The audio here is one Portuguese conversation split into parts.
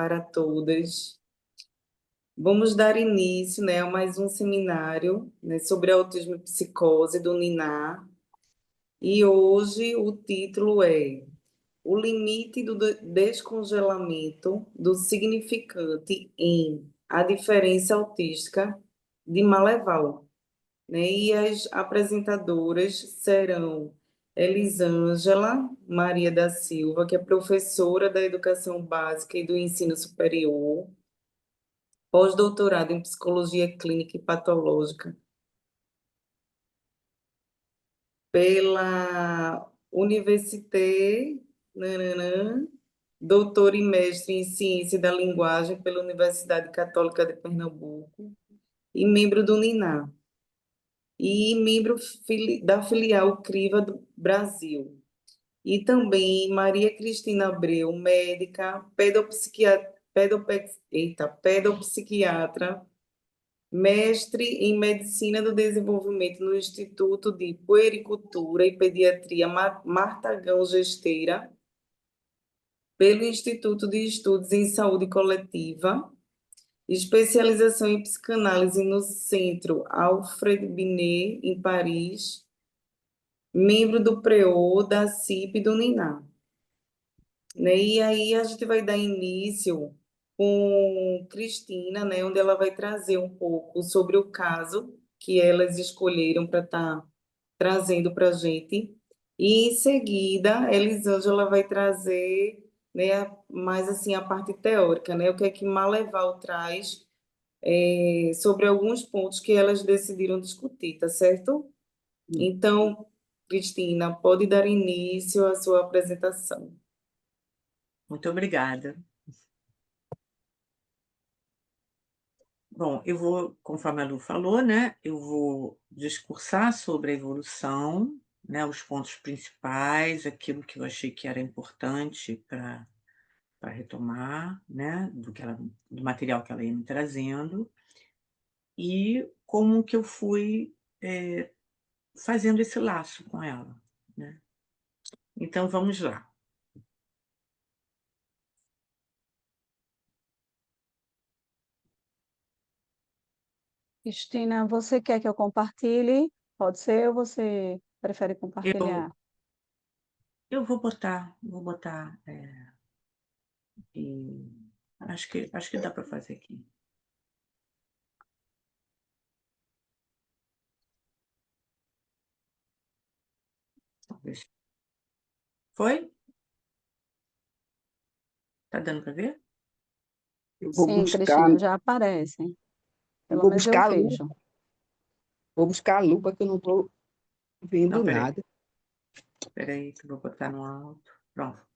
para todas. Vamos dar início, né, a mais um seminário, né, sobre autismo e psicose do NINA. E hoje o título é O limite do descongelamento do significante em a diferença autística de Maleval, né? E as apresentadoras serão Elisângela Maria da Silva, que é professora da Educação Básica e do Ensino Superior, pós-doutorado em Psicologia Clínica e Patológica pela Université, nananã, doutor e mestre em Ciência da Linguagem pela Universidade Católica de Pernambuco e membro do NINA, e membro da filial CRIVA do Brasil. E também Maria Cristina Abreu, médica, pedopsiquiatra, mestre em Medicina do Desenvolvimento no Instituto de Puericultura e Pediatria Martagão Gesteira, pelo Instituto de Estudos em Saúde Coletiva, especialização em psicanálise no Centro Alfred Binet, em Paris, membro do PREO, da CIP e do NINA. Né? E aí a gente vai dar início com Cristina, né, onde ela vai trazer um pouco sobre o caso que elas escolheram para estar trazendo para a gente. E em seguida, Elisângela vai trazer, né, mais assim a parte teórica, né, o que é que Maleval traz sobre alguns pontos que elas decidiram discutir, tá certo? Então, Cristina, pode dar início à sua apresentação. Muito obrigada. Bom, eu vou, conforme a Lu falou, né, eu vou discursar sobre a evolução, né, os pontos principais, aquilo que eu achei que era importante para retomar, né, do material que ela ia me trazendo, e como que eu fui fazendo esse laço com ela, né. Então vamos lá. Cristina, você quer que eu compartilhe? Pode ser ou você prefere Eu compartilhar? eu vou botar, e acho que dá para fazer aqui. Talvez. Foi? Tá dando para ver? Eu vou Sim, buscar, Cristina, já aparecem. eu Pelo vou menos eu buscar a lupa, vejo. vou buscar a lupa que eu não estou vendo Não, peraí. nada. Peraí, que eu vou botar no alto. Pronto.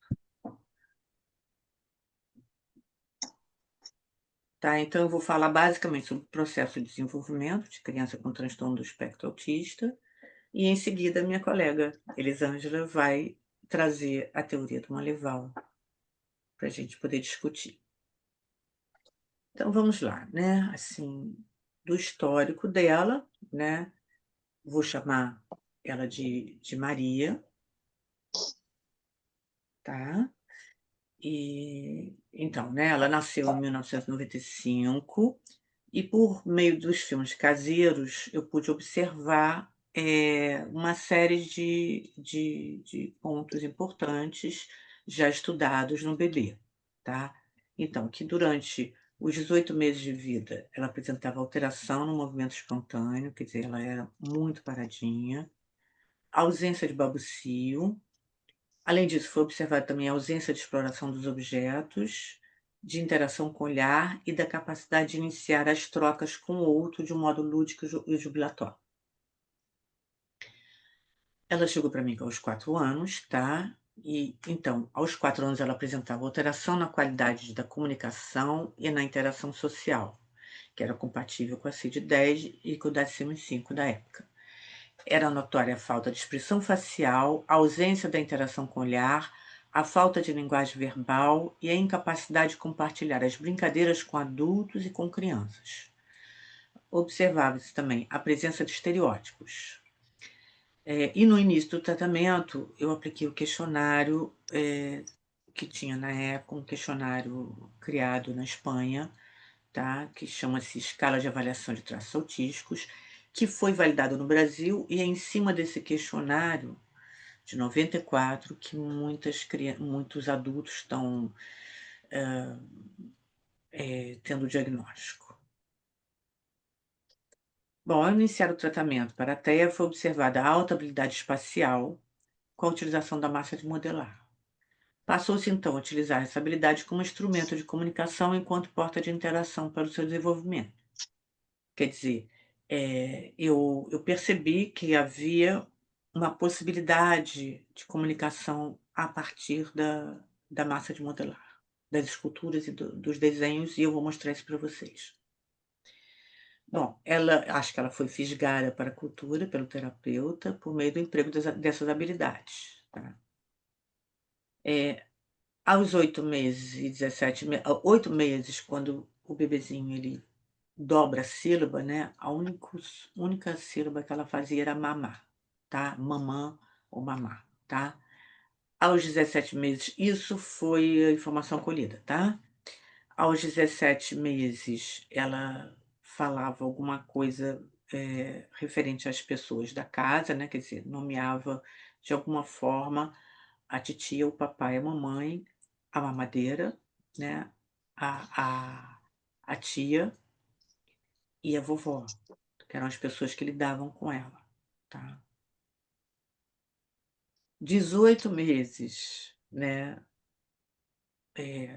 Tá, então eu vou falar basicamente sobre o processo de desenvolvimento de criança com transtorno do espectro autista, e em seguida minha colega Elisângela vai trazer a teoria do Maleval para a gente poder discutir. Então vamos lá, né? Assim, do histórico dela, né? Vou chamar ela de Maria, tá? E então, né, ela nasceu em 1995 e por meio dos filmes caseiros eu pude observar, uma série de pontos importantes já estudados no bebê, tá. Então, que durante os 18 meses de vida ela apresentava alteração no movimento espontâneo, quer dizer, ela era muito paradinha, ausência de babucio. Além disso, foi observada também a ausência de exploração dos objetos, de interação com o olhar e da capacidade de iniciar as trocas com o outro de um modo lúdico e jubilatório. Ela chegou para mim aos 4 anos, tá? E então, aos 4 anos ela apresentava alteração na qualidade da comunicação e na interação social, que era compatível com a CID-10 e com o DSM-5 da época. Era notória a falta de expressão facial, a ausência da interação com o olhar, a falta de linguagem verbal e a incapacidade de compartilhar as brincadeiras com adultos e com crianças. Observava-se também a presença de estereótipos. E no início do tratamento, eu apliquei o questionário, que tinha na época um questionário criado na Espanha, tá? Que chama-se Escala de Avaliação de Traços Autísticos, que foi validado no Brasil, e é em cima desse questionário de 94 que muitos adultos estão tendo diagnóstico. Bom, ao iniciar o tratamento para a TEA, foi observada a alta habilidade espacial com a utilização da massa de modelar. Passou-se então a utilizar essa habilidade como instrumento de comunicação enquanto porta de interação para o seu desenvolvimento. Quer dizer, eu percebi que havia uma possibilidade de comunicação a partir da massa de modelar, das esculturas e dos desenhos, e eu vou mostrar isso para vocês. Bom, acho que ela foi fisgada para a cultura pelo terapeuta por meio do emprego dessas habilidades, tá? Aos 8 meses e 8 meses, quando o bebezinho ele dobra a sílaba, né? A única sílaba que ela fazia era mamá, tá? Mamã ou mamá, tá? Aos 17 meses, isso foi a informação colhida, tá? Aos 17 meses, ela falava alguma coisa referente às pessoas da casa, né? Quer dizer, nomeava de alguma forma a titia, o papai, a mamãe, a mamadeira, né? A tia e a vovó, que eram as pessoas que lidavam com ela, tá? 18 meses, né?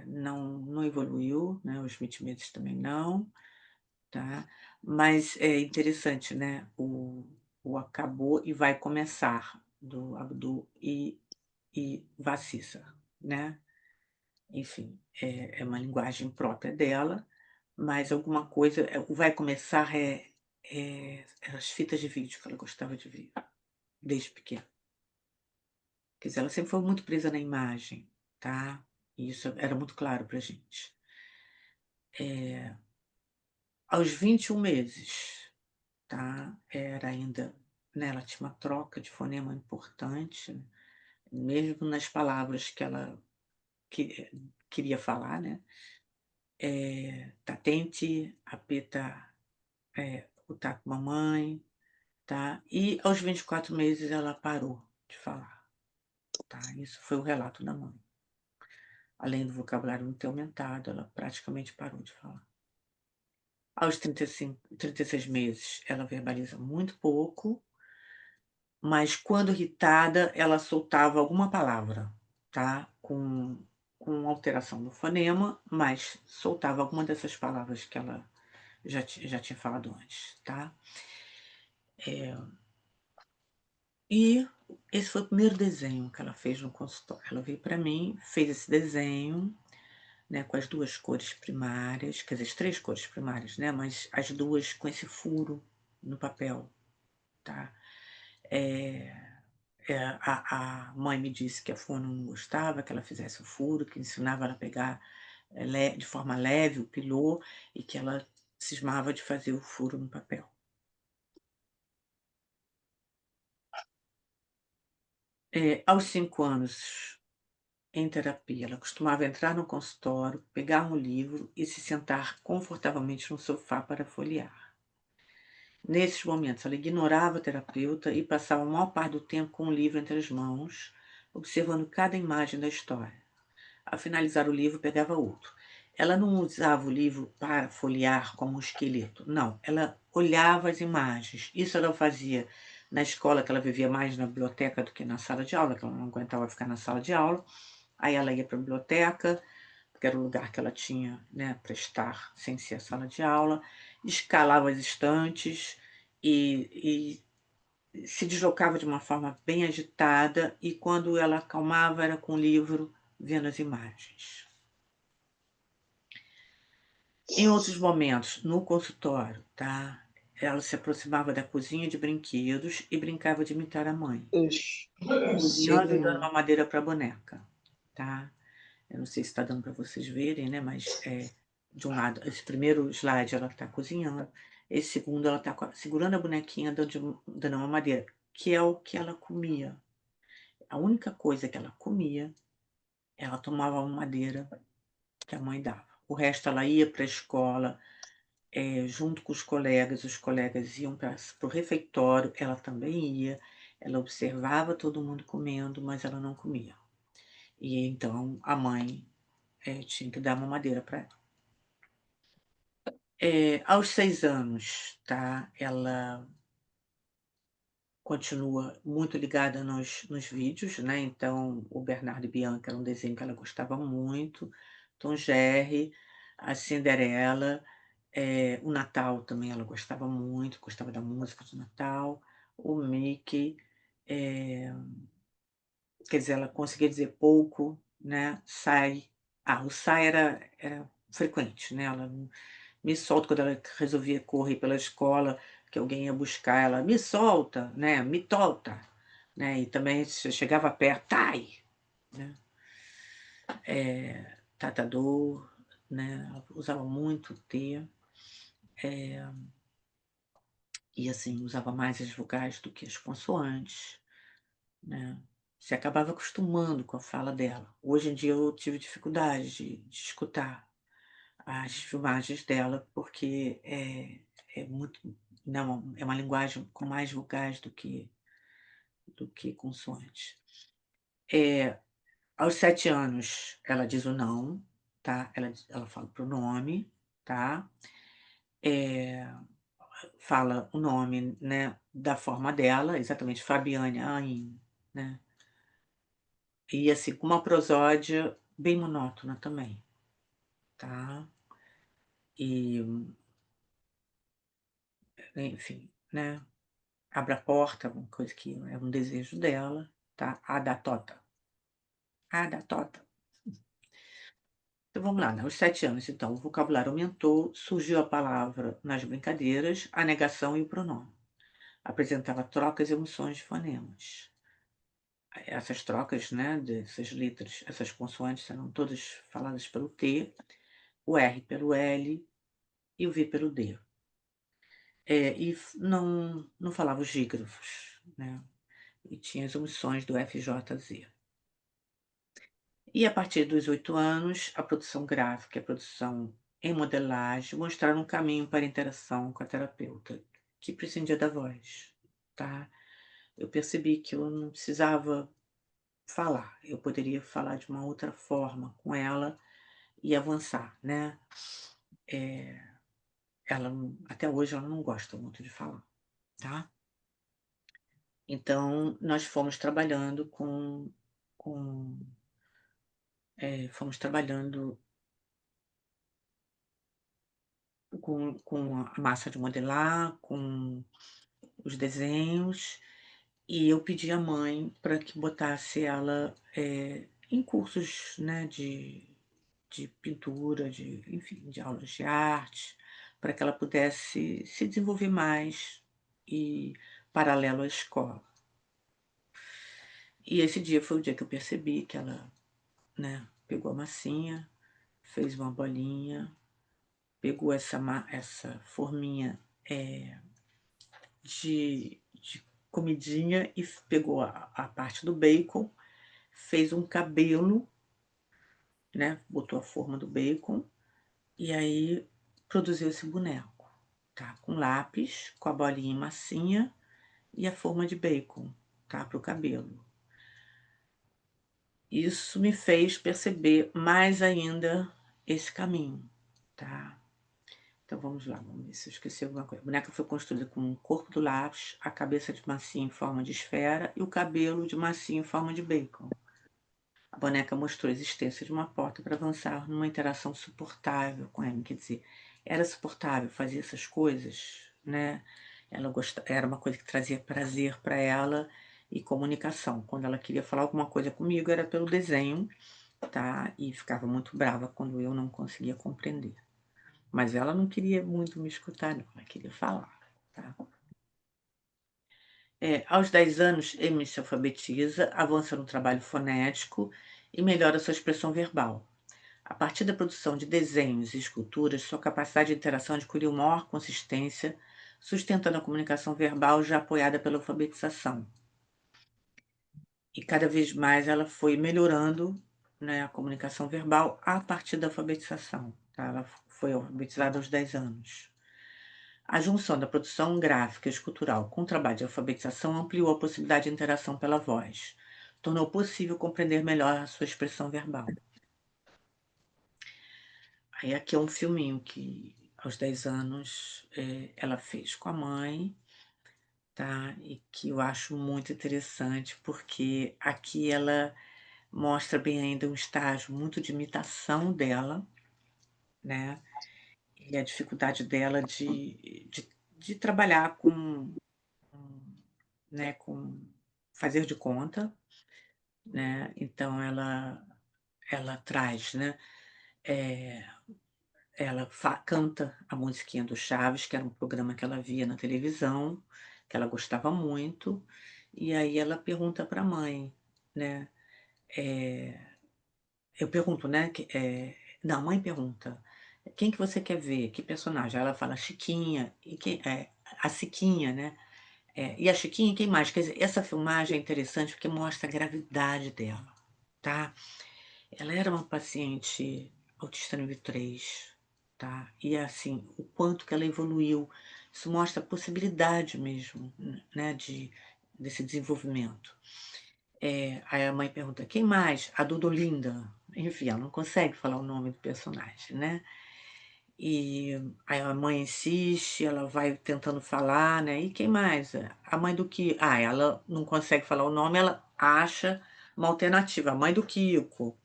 Não evoluiu, né? Os 20 meses também não, tá? Mas é interessante, né? O acabou e vai começar do Abdu e Vacissa, né? Enfim, é uma linguagem própria dela, mas alguma coisa, o vai começar as fitas de vídeo que ela gostava de ver desde pequena. Quer dizer, ela sempre foi muito presa na imagem, tá? E isso era muito claro pra gente. Aos 21 meses, tá? Era ainda, né, ela tinha uma troca de fonema importante, né? Mesmo nas palavras que ela queria falar, né? Tatente, apeta, o taco mamãe, tá? E aos 24 meses ela parou de falar, tá? Isso foi o relato da mãe. Além do vocabulário não ter aumentado, ela praticamente parou de falar. Aos 36 meses, ela verbaliza muito pouco, mas quando irritada, ela soltava alguma palavra, tá? Com alteração do fonema, mas soltava alguma dessas palavras que ela já tinha falado antes, tá? E esse foi o primeiro desenho que ela fez no consultório. Ela veio para mim, fez esse desenho, né, com as duas cores primárias, quer dizer, as três cores primárias, né, mas as duas com esse furo no papel, tá? A mãe me disse que a fono não gostava que ela fizesse o furo, que ensinava ela a pegar de forma leve o pilô e que ela cismava de fazer o furo no papel. Aos 5 anos, em terapia, ela costumava entrar no consultório, pegar um livro e se sentar confortavelmente no sofá para folhear. Nesses momentos, ela ignorava o terapeuta e passava a maior parte do tempo com o livro entre as mãos, observando cada imagem da história. Ao finalizar o livro, pegava outro. Ela não usava o livro para folhear como um esqueleto, não. Ela olhava as imagens. Isso ela fazia na escola, que ela vivia mais na biblioteca do que na sala de aula, que ela não aguentava ficar na sala de aula. Aí ela ia para a biblioteca, porque era o lugar que ela tinha, né, para estar sem ser a sala de aula, escalava as estantes e se deslocava de uma forma bem agitada, e quando ela acalmava era com o livro vendo as imagens. Em outros momentos, no consultório, tá? Ela se aproximava da cozinha de brinquedos e brincava de imitar a mãe, cozinhando e dando uma madeira para a boneca, tá? Eu não sei se está dando para vocês verem, né? Mas de um lado, esse primeiro slide ela está cozinhando, esse segundo ela está segurando a bonequinha dando uma madeira, que é o que ela comia. A única coisa que ela comia ela tomava a mamadeira que a mãe dava. O resto ela ia para a escola, junto com os colegas iam para o refeitório, ela também ia, ela observava todo mundo comendo, mas ela não comia. E então a mãe tinha que dar mamadeira para ela. Aos 6 anos, tá? Ela continua muito ligada nos vídeos, né? Então, o Bernardo e Bianca era um desenho que ela gostava muito, Tom Jerry, a Cinderela, o Natal também ela gostava muito, gostava da música do Natal, o Mickey, eh, quer dizer, ela conseguia dizer pouco, né? Sai. O sai era frequente, né? Ela me solta quando ela resolvia correr pela escola, que alguém ia buscar ela, me solta, né? Me tolta, né? E também se chegava perto, tai, né? Tatador, né? Ela usava muito T, e assim, usava mais as vogais do que as consoantes, né? Se acabava acostumando com a fala dela. Hoje em dia eu tive dificuldade de escutar as filmagens dela, porque é muito, não, é uma linguagem com mais vogais do que consoantes. Aos 7 anos, ela diz o não, tá? Ela fala o pronome, tá? Fala o nome, né, da forma dela, exatamente, Fabiane, Ain, né? E assim, com uma prosódia bem monótona também, tá? E, enfim, né? Abre a porta, uma coisa que é um desejo dela, tá? A da Tota. A da Tota. Então vamos lá, né? Aos 7 anos, então, o vocabulário aumentou, surgiu a palavra nas brincadeiras, a negação e o pronome. Apresentava trocas e emoções de fonemas. Essas trocas, né, dessas letras, essas consoantes eram todas faladas pelo T, o R pelo L e o V pelo D. Não falava os dígrafos, né? E tinha as omissões do F, J, Z. E a partir dos 8 anos, a produção gráfica e a produção em modelagem mostraram um caminho para a interação com a terapeuta, que prescindia da voz, tá? Eu percebi que eu não precisava falar, eu poderia falar de uma outra forma com ela e avançar, né? Até hoje, ela não gosta muito de falar, tá? Então, nós fomos trabalhando com fomos trabalhando com a massa de modelar, com os desenhos, e eu pedi à mãe para que botasse ela em cursos, né, de pintura, enfim, de aulas de arte, para que ela pudesse se desenvolver mais e paralelo à escola. E esse dia foi o dia que eu percebi que ela, né, pegou a massinha, fez uma bolinha, pegou essa forminha de comidinha e pegou a parte do bacon, fez um cabelo, né? Botou a forma do bacon e aí produziu esse boneco, tá? Com lápis, com a bolinha massinha e a forma de bacon, tá? Para o cabelo. Isso me fez perceber mais ainda esse caminho, tá? Então vamos lá, vamos ver se eu esqueci alguma coisa. A boneca foi construída com o corpo do lápis, a cabeça de massinha em forma de esfera e o cabelo de massinha em forma de bacon. A boneca mostrou a existência de uma porta para avançar numa interação suportável com ela. Quer dizer, era suportável fazer essas coisas, né? Era uma coisa que trazia prazer para ela e comunicação. Quando ela queria falar alguma coisa comigo, era pelo desenho, tá? E ficava muito brava quando eu não conseguia compreender. Mas ela não queria muito me escutar, não. Ela queria falar, tá? Aos 10 anos, Emily se alfabetiza, avança no trabalho fonético e melhora sua expressão verbal. A partir da produção de desenhos e esculturas, sua capacidade de interação adquiriu maior consistência, sustentando a comunicação verbal já apoiada pela alfabetização. E cada vez mais ela foi melhorando, né, a comunicação verbal a partir da alfabetização, tá? Ela foi alfabetizada aos 10 anos. A junção da produção gráfica e escultural com o trabalho de alfabetização ampliou a possibilidade de interação pela voz, tornou possível compreender melhor a sua expressão verbal. Aí aqui é um filminho que, aos 10 anos, ela fez com a mãe, tá? E que eu acho muito interessante, porque aqui ela mostra bem ainda um estágio muito de imitação dela, né? E a dificuldade dela de trabalhar né, com fazer de conta, né? Então ela traz, né? eh, Ela canta a musiquinha do Chaves, que era um programa que ela via na televisão, que ela gostava muito, e aí ela pergunta para a mãe, né? eh, eu pergunto, né? Não, a mãe pergunta: quem que você quer ver? Que personagem? Ela fala Chiquinha, e a Siquinha, né? E a Chiquinha, quem mais? Quer dizer, essa filmagem é interessante porque mostra a gravidade dela, tá? Ela era uma paciente autista nível 3, tá? E assim, o quanto que ela evoluiu. Isso mostra a possibilidade mesmo, né, desse desenvolvimento. Aí a mãe pergunta: quem mais? A Dudolinda. Enfim, ela não consegue falar o nome do personagem, né? E aí a mãe insiste, ela vai tentando falar, né? E quem mais? A mãe do Kiko. Ah, ela não consegue falar o nome, ela acha uma alternativa, a mãe do Kiko,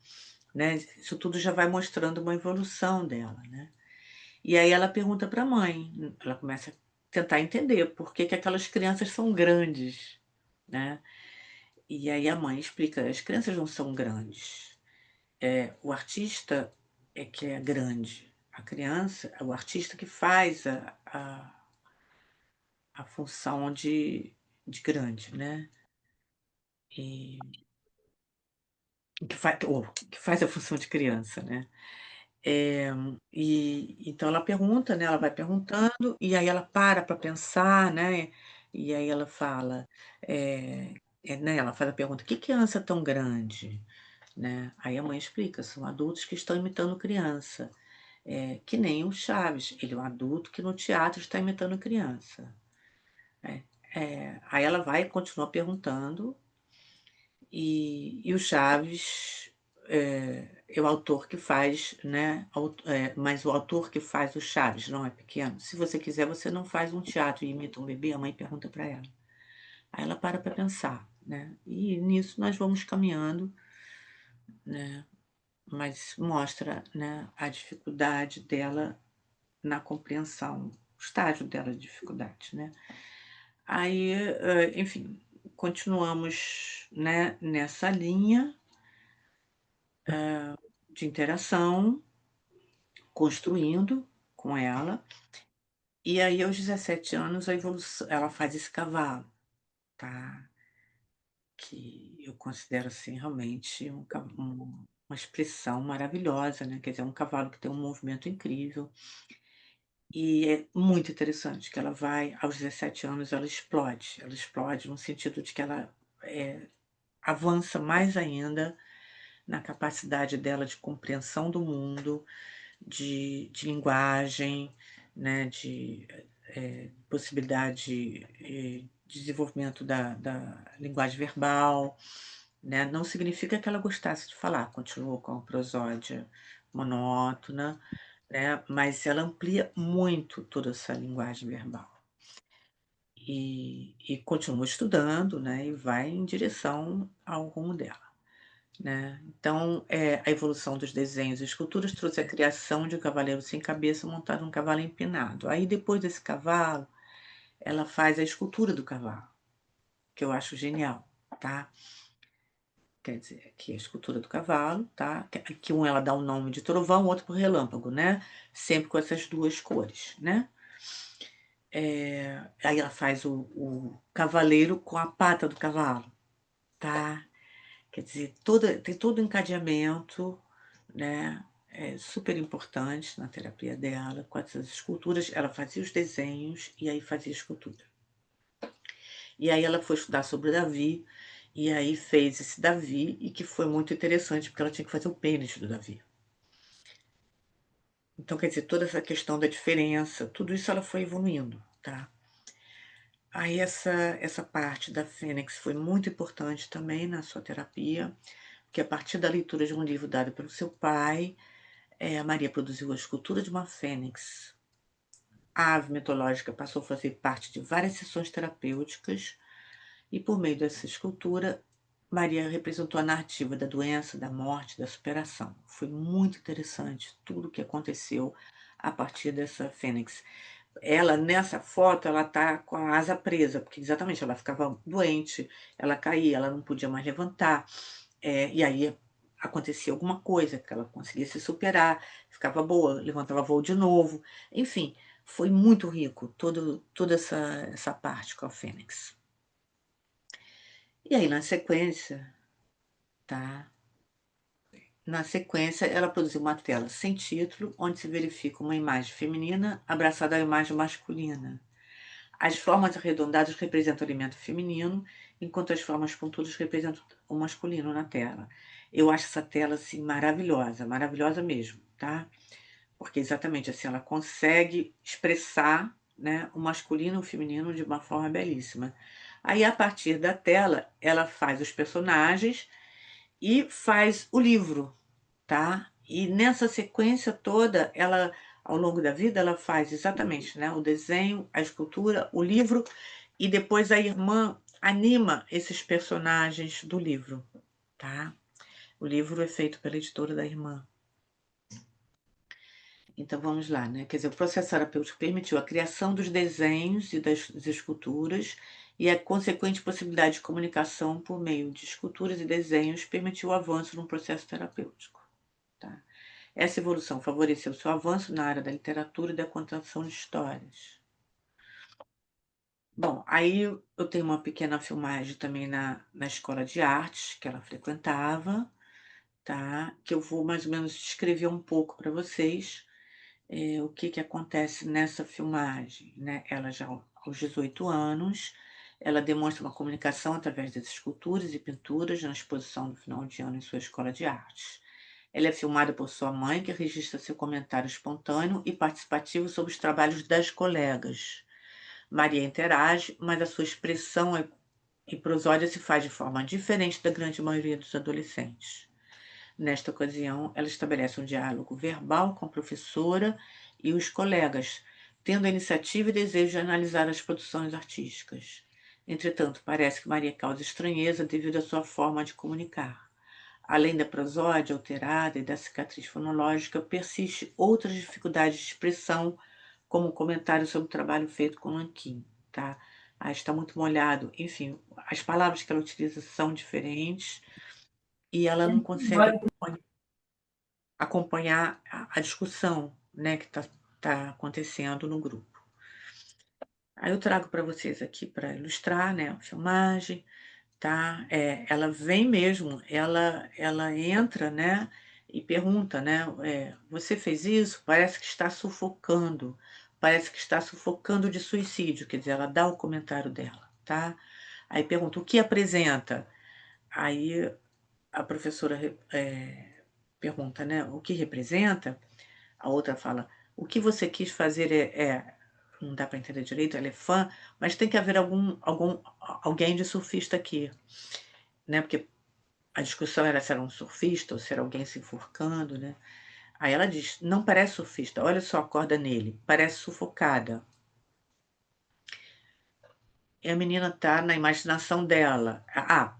né? Isso tudo já vai mostrando uma evolução dela, né? E aí ela pergunta para a mãe, ela começa a tentar entender por que que aquelas crianças são grandes, né? E aí a mãe explica, as crianças não são grandes. O artista é que é grande. A criança é o artista que faz a função de grande, né? E que faz a função de criança, né? Eh, então ela pergunta, né, ela vai perguntando, e aí ela para pensar, né, e aí ela fala, né, ela faz a pergunta: "Que criança tão grande?", né. Aí a mãe explica: "São adultos que estão imitando criança", que nem o Chaves, ele é um adulto que no teatro está imitando criança. Aí ela vai e continua perguntando, e o Chaves, é o autor que faz, né, mas o autor que faz o Chaves não é pequeno. Se você quiser, você não faz um teatro e imita um bebê? A mãe pergunta para ela. Aí ela para pensar, né, e nisso nós vamos caminhando, né, mas mostra, né, a dificuldade dela na compreensão, o estágio dela de dificuldade, né. Aí, enfim, continuamos, né, nessa linha de interação, construindo com ela, e aí aos 17 anos a evolução ela faz esse cavalo, tá, que eu considero, assim, realmente uma expressão maravilhosa, né, quer dizer, é um cavalo que tem um movimento incrível, e é muito interessante que ela vai aos 17 anos ela explode no sentido de que ela, avança mais ainda na capacidade dela de compreensão do mundo, de linguagem, né, de possibilidade, de desenvolvimento da linguagem verbal, né. Não significa que ela gostasse de falar, continuou com a prosódia monótona, né, mas ela amplia muito toda essa linguagem verbal. E continua estudando, né, e vai em direção ao rumo dela, né. Então, a evolução dos desenhos e esculturas trouxe a criação de um cavaleiro sem cabeça montado num cavalo empinado. Aí depois desse cavalo, ela faz a escultura do cavalo, que eu acho genial, tá. Quer dizer, aqui a escultura do cavalo, tá, que um ela dá o nome de trovão, o outro por relâmpago, né, sempre com essas 2 cores, né. Aí ela faz o cavaleiro com a pata do cavalo, tá. Quer dizer, tem todo o encadeamento, né, super importante na terapia dela, com essas esculturas. Ela fazia os desenhos e aí fazia a escultura. E aí ela foi estudar sobre Davi, E aí fez esse Davi, e que foi muito interessante, porque ela tinha que fazer o pênis do Davi. Então, quer dizer, toda essa questão da diferença, tudo isso ela foi evoluindo, tá? Aí essa parte da Fênix foi muito importante também na sua terapia, porque a partir da leitura de um livro dado pelo seu pai, a Maria produziu a escultura de uma fênix. A ave mitológica passou a fazer parte de várias sessões terapêuticas, e por meio dessa escultura, Maria representou a narrativa da doença, da morte, da superação. Foi muito interessante tudo o que aconteceu a partir dessa fênix. Ela, nessa foto, ela tá com a asa presa, porque exatamente ela ficava doente, ela caía, ela não podia mais levantar, e aí acontecia alguma coisa, que ela conseguia se superar, ficava boa, levantava voo de novo. Enfim, foi muito rico toda essa parte com a Fênix. E aí, na sequência, tá? Na sequência, ela produziu uma tela sem título, onde se verifica uma imagem feminina abraçada à imagem masculina. As formas arredondadas representam o elemento feminino, enquanto as formas pontudas representam o masculino na tela. Eu acho essa tela assim maravilhosa, maravilhosa mesmo, tá? Porque exatamente assim ela consegue expressar, né, o masculino e o feminino de uma forma belíssima. Aí a partir da tela, ela faz os personagens e faz o livro, tá? E nessa sequência toda, ela, ao longo da vida, ela faz exatamente, né, o desenho, a escultura, o livro, e depois a irmã anima esses personagens do livro, tá? O livro é feito pela editora da irmã. Então vamos lá, né? Quer dizer, o processo terapêutico permitiu a criação dos desenhos e das esculturas, e a consequente possibilidade de comunicação por meio de esculturas e desenhos permitiu o avanço no processo terapêutico, tá? Essa evolução favoreceu seu avanço na área da literatura e da contação de histórias. Bom, aí eu tenho uma pequena filmagem também na escola de artes que ela frequentava, tá? Que eu vou mais ou menos descrever um pouco para vocês o que que acontece nessa filmagem, né? Ela já aos 18 anos, ela demonstra uma comunicação através das esculturas e pinturas na exposição do final de ano em sua escola de artes. Ela é filmada por sua mãe, que registra seu comentário espontâneo e participativo sobre os trabalhos das colegas. Maria interage, mas a sua expressão e prosódia se faz de forma diferente da grande maioria dos adolescentes. Nesta ocasião, ela estabelece um diálogo verbal com a professora e os colegas, tendo a iniciativa e desejo de analisar as produções artísticas. Entretanto, parece que Maria causa estranheza devido à sua forma de comunicar. Além da prosódia alterada e da cicatriz fonológica, persiste outras dificuldades de expressão, como o comentário sobre o trabalho feito com nanquim, tá? Ah, está muito molhado. Enfim, as palavras que ela utiliza são diferentes e ela não consegue acompanhar a discussão, né, que está acontecendo no grupo. Aí eu trago para vocês aqui para ilustrar, né, a filmagem, tá? Ela vem mesmo, ela entra, né, e pergunta, né, você fez isso? Parece que está sufocando, parece que está sufocando de suicídio, quer dizer, ela dá o comentário dela, tá? Aí pergunta, o que apresenta? Aí a professora pergunta, né, o que representa? A outra fala, o que você quis fazer não dá para entender direito, ela é fã, mas tem que haver alguém de surfista aqui, né? Porque a discussão era se era um surfista ou se era alguém se enforcando, né? Aí ela diz, não parece surfista, olha só a corda nele, parece sufocada. E a menina tá na imaginação dela.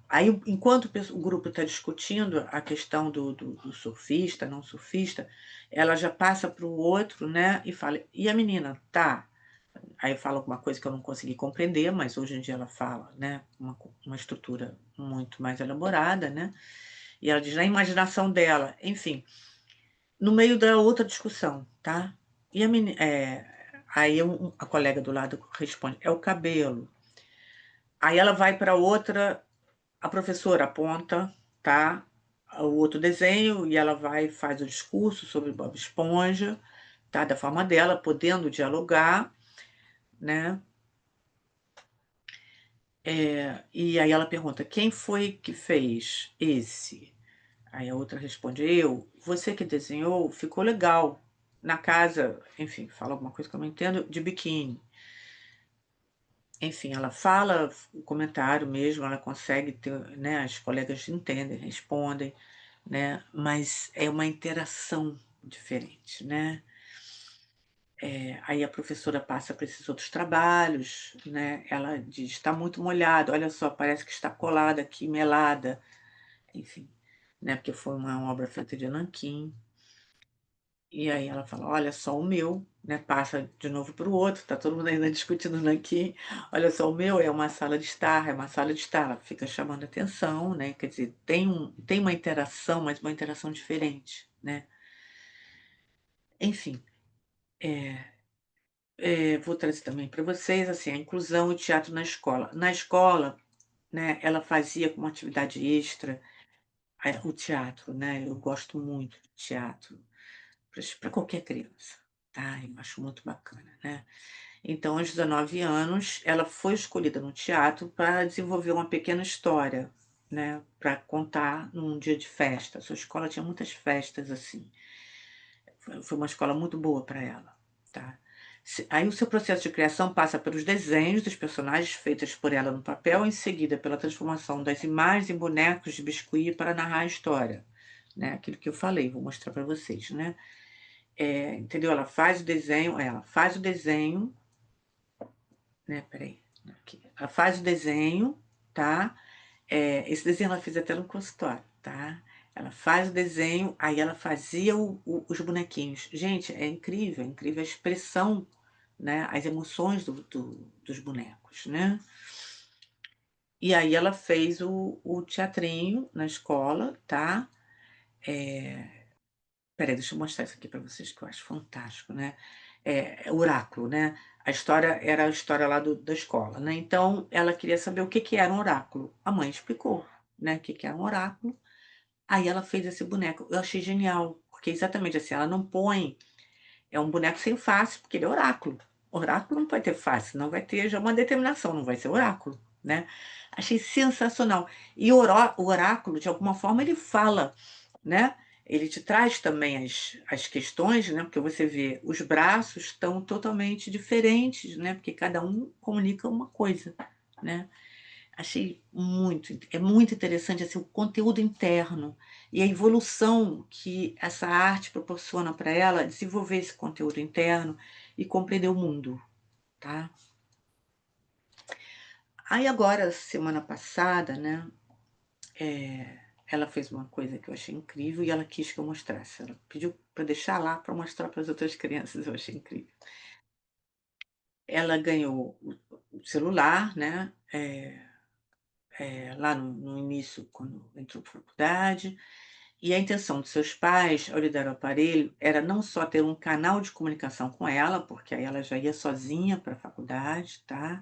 Aí enquanto o grupo está discutindo a questão do surfista, não surfista, ela já passa para o outro, né? E fala, e a menina, tá? Aí fala alguma coisa que eu não consegui compreender, mas hoje em dia ela fala, né? Uma estrutura muito mais elaborada, né? E ela diz na imaginação dela, enfim, no meio da outra discussão, tá? E a menina, aí a colega do lado responde, é o cabelo. Aí ela vai para outra, a professora aponta, tá? O outro desenho e ela vai e faz o discurso sobre Bob Esponja, tá? Da forma dela, podendo dialogar, né? E aí ela pergunta: quem foi que fez esse? Aí a outra responde: eu. Você que desenhou, ficou legal. Na casa, enfim, fala alguma coisa que eu não entendo, de biquíni. Enfim, ela fala o comentário mesmo, ela consegue ter, né? As colegas entendem, respondem, né? Mas é uma interação diferente, né? Aí a professora passa para esses outros trabalhos, né? Ela diz: está muito molhado, olha só, parece que está colada aqui, melada, enfim, né? Porque foi uma obra feita de nanquim. E aí ela fala: olha só o meu, né? Passa de novo para o outro, tá todo mundo ainda discutindo nanquim. Olha só o meu, é uma sala de estar, é uma sala de estar. Ela fica chamando atenção, né? Quer dizer, tem uma interação, mas uma interação diferente, né? Enfim, vou trazer também para vocês assim, a inclusão e o teatro na escola. Na escola, né, ela fazia como atividade extra o teatro, né? Eu gosto muito de teatro para qualquer criança, tá? Eu acho muito bacana, né? Então, aos 19 anos, ela foi escolhida no teatro para desenvolver uma pequena história, né? Para contar num dia de festa. A sua escola tinha muitas festas assim. Foi uma escola muito boa para ela, tá? Aí o seu processo de criação passa pelos desenhos dos personagens feitos por ela no papel, em seguida pela transformação das imagens em bonecos de biscuit para narrar a história, né? Aquilo que eu falei, vou mostrar para vocês, né? Entendeu? Ela faz o desenho, né? Peraí, aqui. Ela faz o desenho, tá? Esse desenho ela fez até no consultório, tá? Ela faz o desenho, aí ela fazia os bonequinhos. Gente, é incrível a expressão, né? As emoções dos bonecos, né? E aí ela fez o teatrinho na escola, tá? Peraí, deixa eu mostrar isso aqui para vocês que eu acho fantástico, né? Oráculo, né? A história era a história lá da escola, né? Então ela queria saber o que que era um oráculo. A mãe explicou, né? O que que era um oráculo. Aí ela fez esse boneco. Eu achei genial, porque exatamente assim, ela não põe. É um boneco sem face, porque ele é oráculo. Oráculo não pode ter face, não vai ter já uma determinação, não vai ser oráculo, né? Achei sensacional. E o oráculo, de alguma forma, ele fala, né? Ele te traz também as questões, né? Porque você vê, os braços estão totalmente diferentes, né? Porque cada um comunica uma coisa, né? Achei muito interessante assim, o conteúdo interno e a evolução que essa arte proporciona para ela desenvolver esse conteúdo interno e compreender o mundo, tá? Aí agora, semana passada, né, ela fez uma coisa que eu achei incrível e ela quis que eu mostrasse. Ela pediu para deixar lá para mostrar para as outras crianças, eu achei incrível. Ela ganhou o celular, né, lá no início, quando entrou para a faculdade. E a intenção dos seus pais, ao lhe dar o aparelho, era não só ter um canal de comunicação com ela, porque aí ela já ia sozinha para a faculdade, tá?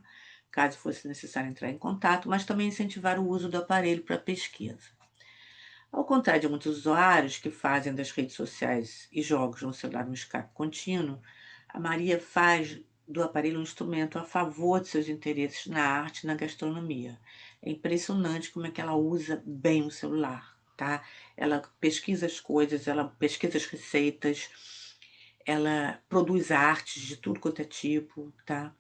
Caso fosse necessário entrar em contato, mas também incentivar o uso do aparelho para pesquisa. Ao contrário de muitos usuários que fazem das redes sociais e jogos no celular um escape contínuo, a Maria faz do aparelho um instrumento a favor de seus interesses na arte e na gastronomia. É impressionante como é que ela usa bem o celular, tá? Ela pesquisa as coisas, ela pesquisa as receitas, ela produz artes de tudo quanto é tipo, tá?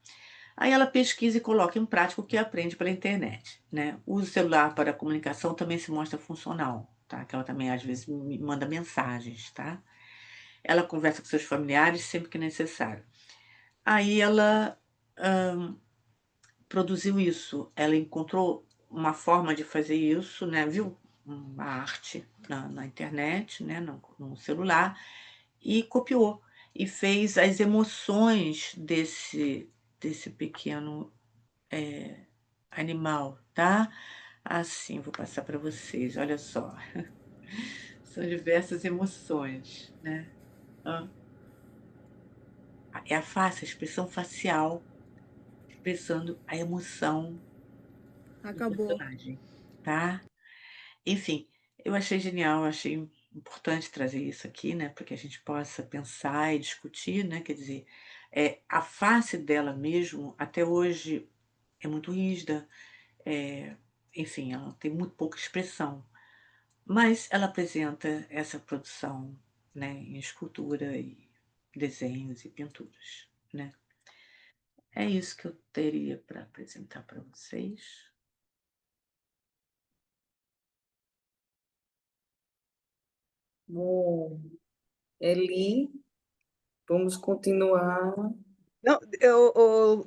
Aí ela pesquisa e coloca em prática o que aprende pela internet, né? O uso celular para comunicação também se mostra funcional, tá? Que ela também às vezes me manda mensagens, tá? Ela conversa com seus familiares sempre que necessário. Aí ela produziu isso, ela encontrou uma forma de fazer isso, né? Viu uma arte na internet, né? No celular e copiou e fez as emoções desse pequeno animal, tá? Assim, vou passar para vocês, olha só. São diversas emoções, né? Ó, é a face, a expressão facial, expressando a emoção do Acabou. personagem, tá? Enfim, eu achei genial, eu achei importante trazer isso aqui, né? Para que a gente possa pensar e discutir, né? Quer dizer, a face dela mesmo, até hoje, é muito rígida. enfim, ela tem muito pouca expressão, mas ela apresenta essa produção, né, em escultura e desenhos e pinturas, né. É isso que eu teria para apresentar para vocês. Bom, Eli, vamos continuar. Não,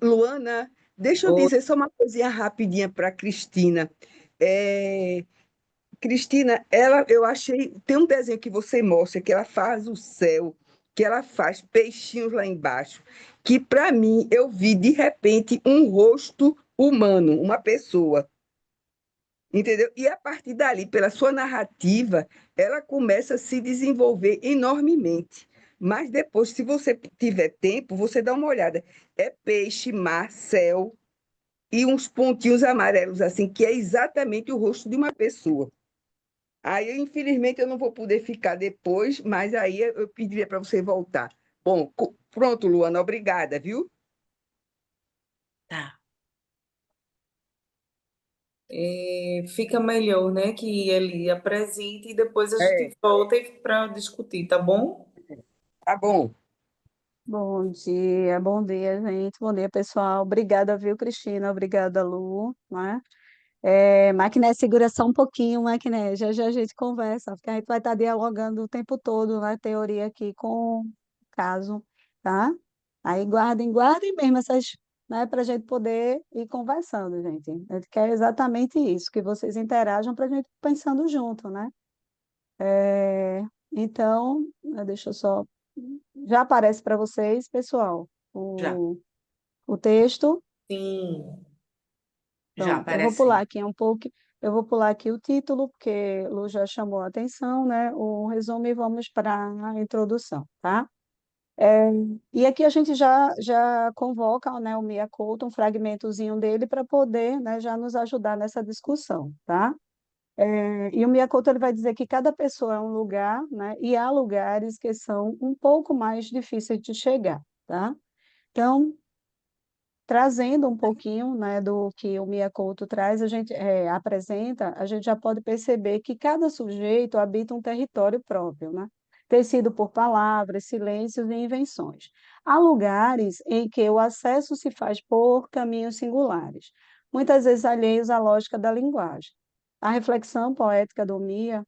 Luana, deixa eu Oi. dizer só uma coisinha rapidinha para Cristina. É, Cristina, eu achei, tem um desenho que você mostra que ela faz o céu, que ela faz peixinhos lá embaixo, que para mim eu vi de repente um rosto humano, uma pessoa. Entendeu? E a partir dali, pela sua narrativa, ela começa a se desenvolver enormemente. Mas depois, se você tiver tempo, você dá uma olhada. É peixe, mar, céu e uns pontinhos amarelos, assim, que é exatamente o rosto de uma pessoa. Aí, infelizmente, eu não vou poder ficar depois, mas aí eu pediria para você voltar. Bom, pronto, Luana, obrigada, viu? Tá, Fica melhor, né, que Eli apresente e depois a É, gente volta para discutir, tá bom? tá bom. Bom dia, gente. Bom dia, pessoal. Obrigada, viu, Cristina? Obrigada, Lu, né? Maquiné, segura só um pouquinho, Maquiné. Já já a gente conversa, porque a gente vai estar dialogando o tempo todo, na teoria aqui com o caso, tá? Aí guardem mesmo essas, né, para a gente poder ir conversando, gente. A gente quer exatamente isso, que vocês interajam para a gente ir pensando junto, né? É, então, deixa eu só. Já aparece para vocês, pessoal, já, o texto. Sim. já Pronto, eu vou aparece pular sim. aqui um pouco, eu vou pular aqui o título, porque Lu já chamou a atenção, né? O resumo e vamos para a introdução, tá? É, e aqui a gente já convoca, né, o Mia Couto, um fragmentozinho dele, para poder, né, já nos ajudar nessa discussão, tá? E o Mia Couto ele vai dizer que cada pessoa é um lugar, né? E há lugares que são um pouco mais difíceis de chegar, tá? Então, trazendo um pouquinho, né, do que o Mia Couto traz, apresenta, a gente já pode perceber que cada sujeito habita um território próprio, né? Tecido por palavras, silêncios e invenções. Há lugares em que o acesso se faz por caminhos singulares, muitas vezes alheios à lógica da linguagem. A reflexão poética do Mia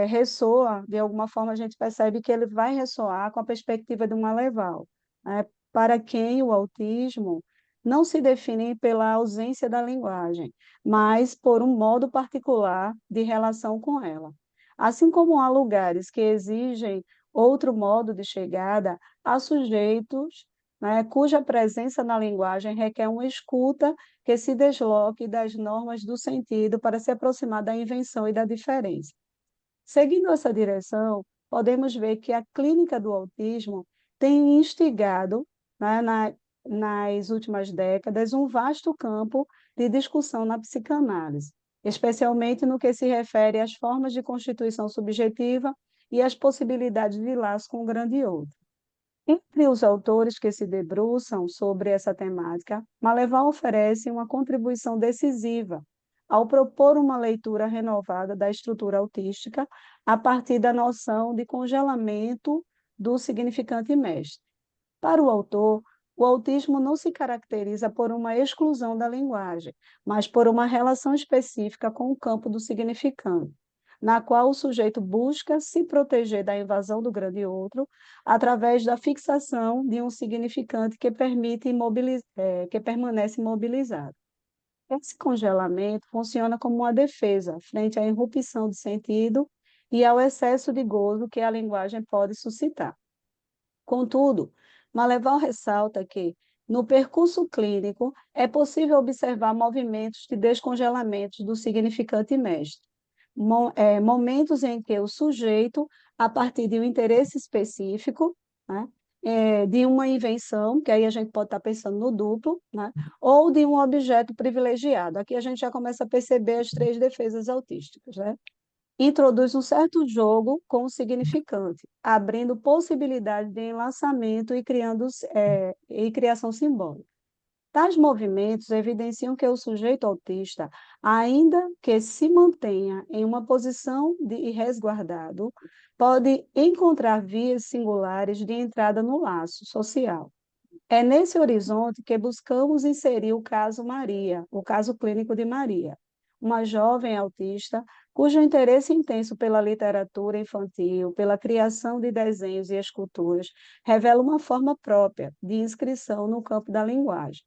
ressoa, de alguma forma a gente percebe que ele vai ressoar com a perspectiva de um Aleval, né? Para quem o autismo não se define pela ausência da linguagem, mas por um modo particular de relação com ela. Assim como há lugares que exigem outro modo de chegada, há sujeitos, né, cuja presença na linguagem requer uma escuta que se desloque das normas do sentido para se aproximar da invenção e da diferença. Seguindo essa direção, podemos ver que a clínica do autismo tem instigado, né, nas últimas décadas, um vasto campo de discussão na psicanálise, especialmente no que se refere às formas de constituição subjetiva e às possibilidades de laço com o grande outro. Entre os autores que se debruçam sobre essa temática, Maleval oferece uma contribuição decisiva ao propor uma leitura renovada da estrutura autística a partir da noção de congelamento do significante mestre. Para o autor, o autismo não se caracteriza por uma exclusão da linguagem, mas por uma relação específica com o campo do significante, na qual o sujeito busca se proteger da invasão do grande outro através da fixação de um significante que que permanece imobilizado. Esse congelamento funciona como uma defesa frente à irrupção de sentido e ao excesso de gozo que a linguagem pode suscitar. Contudo, Maleval ressalta que, no percurso clínico, é possível observar movimentos de descongelamento do significante mestre, momentos em que o sujeito, a partir de um interesse específico, né, de uma invenção, que aí a gente pode estar pensando no duplo, né, ou de um objeto privilegiado. Aqui a gente já começa a perceber as três defesas autísticas, né? Introduz um certo jogo com o significante, abrindo possibilidade de enlaçamento e criação simbólica. Tais movimentos evidenciam que o sujeito autista, ainda que se mantenha em uma posição de resguardado, pode encontrar vias singulares de entrada no laço social. É nesse horizonte que buscamos inserir o caso Maria, o caso clínico de Maria, uma jovem autista cujo interesse intenso pela literatura infantil, pela criação de desenhos e esculturas, revela uma forma própria de inscrição no campo da linguagem.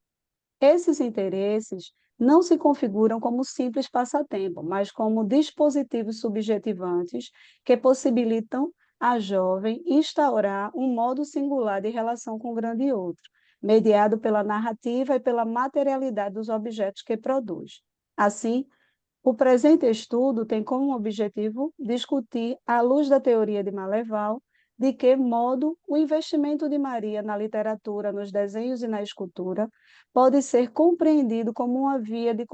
Esses interesses não se configuram como simples passatempo, mas como dispositivos subjetivantes que possibilitam à jovem instaurar um modo singular de relação com o grande outro, mediado pela narrativa e pela materialidade dos objetos que produz. Assim, o presente estudo tem como objetivo discutir, à luz da teoria de Maleval, de que modo o investimento de Maria na literatura, nos desenhos e na escultura pode ser compreendido como uma via de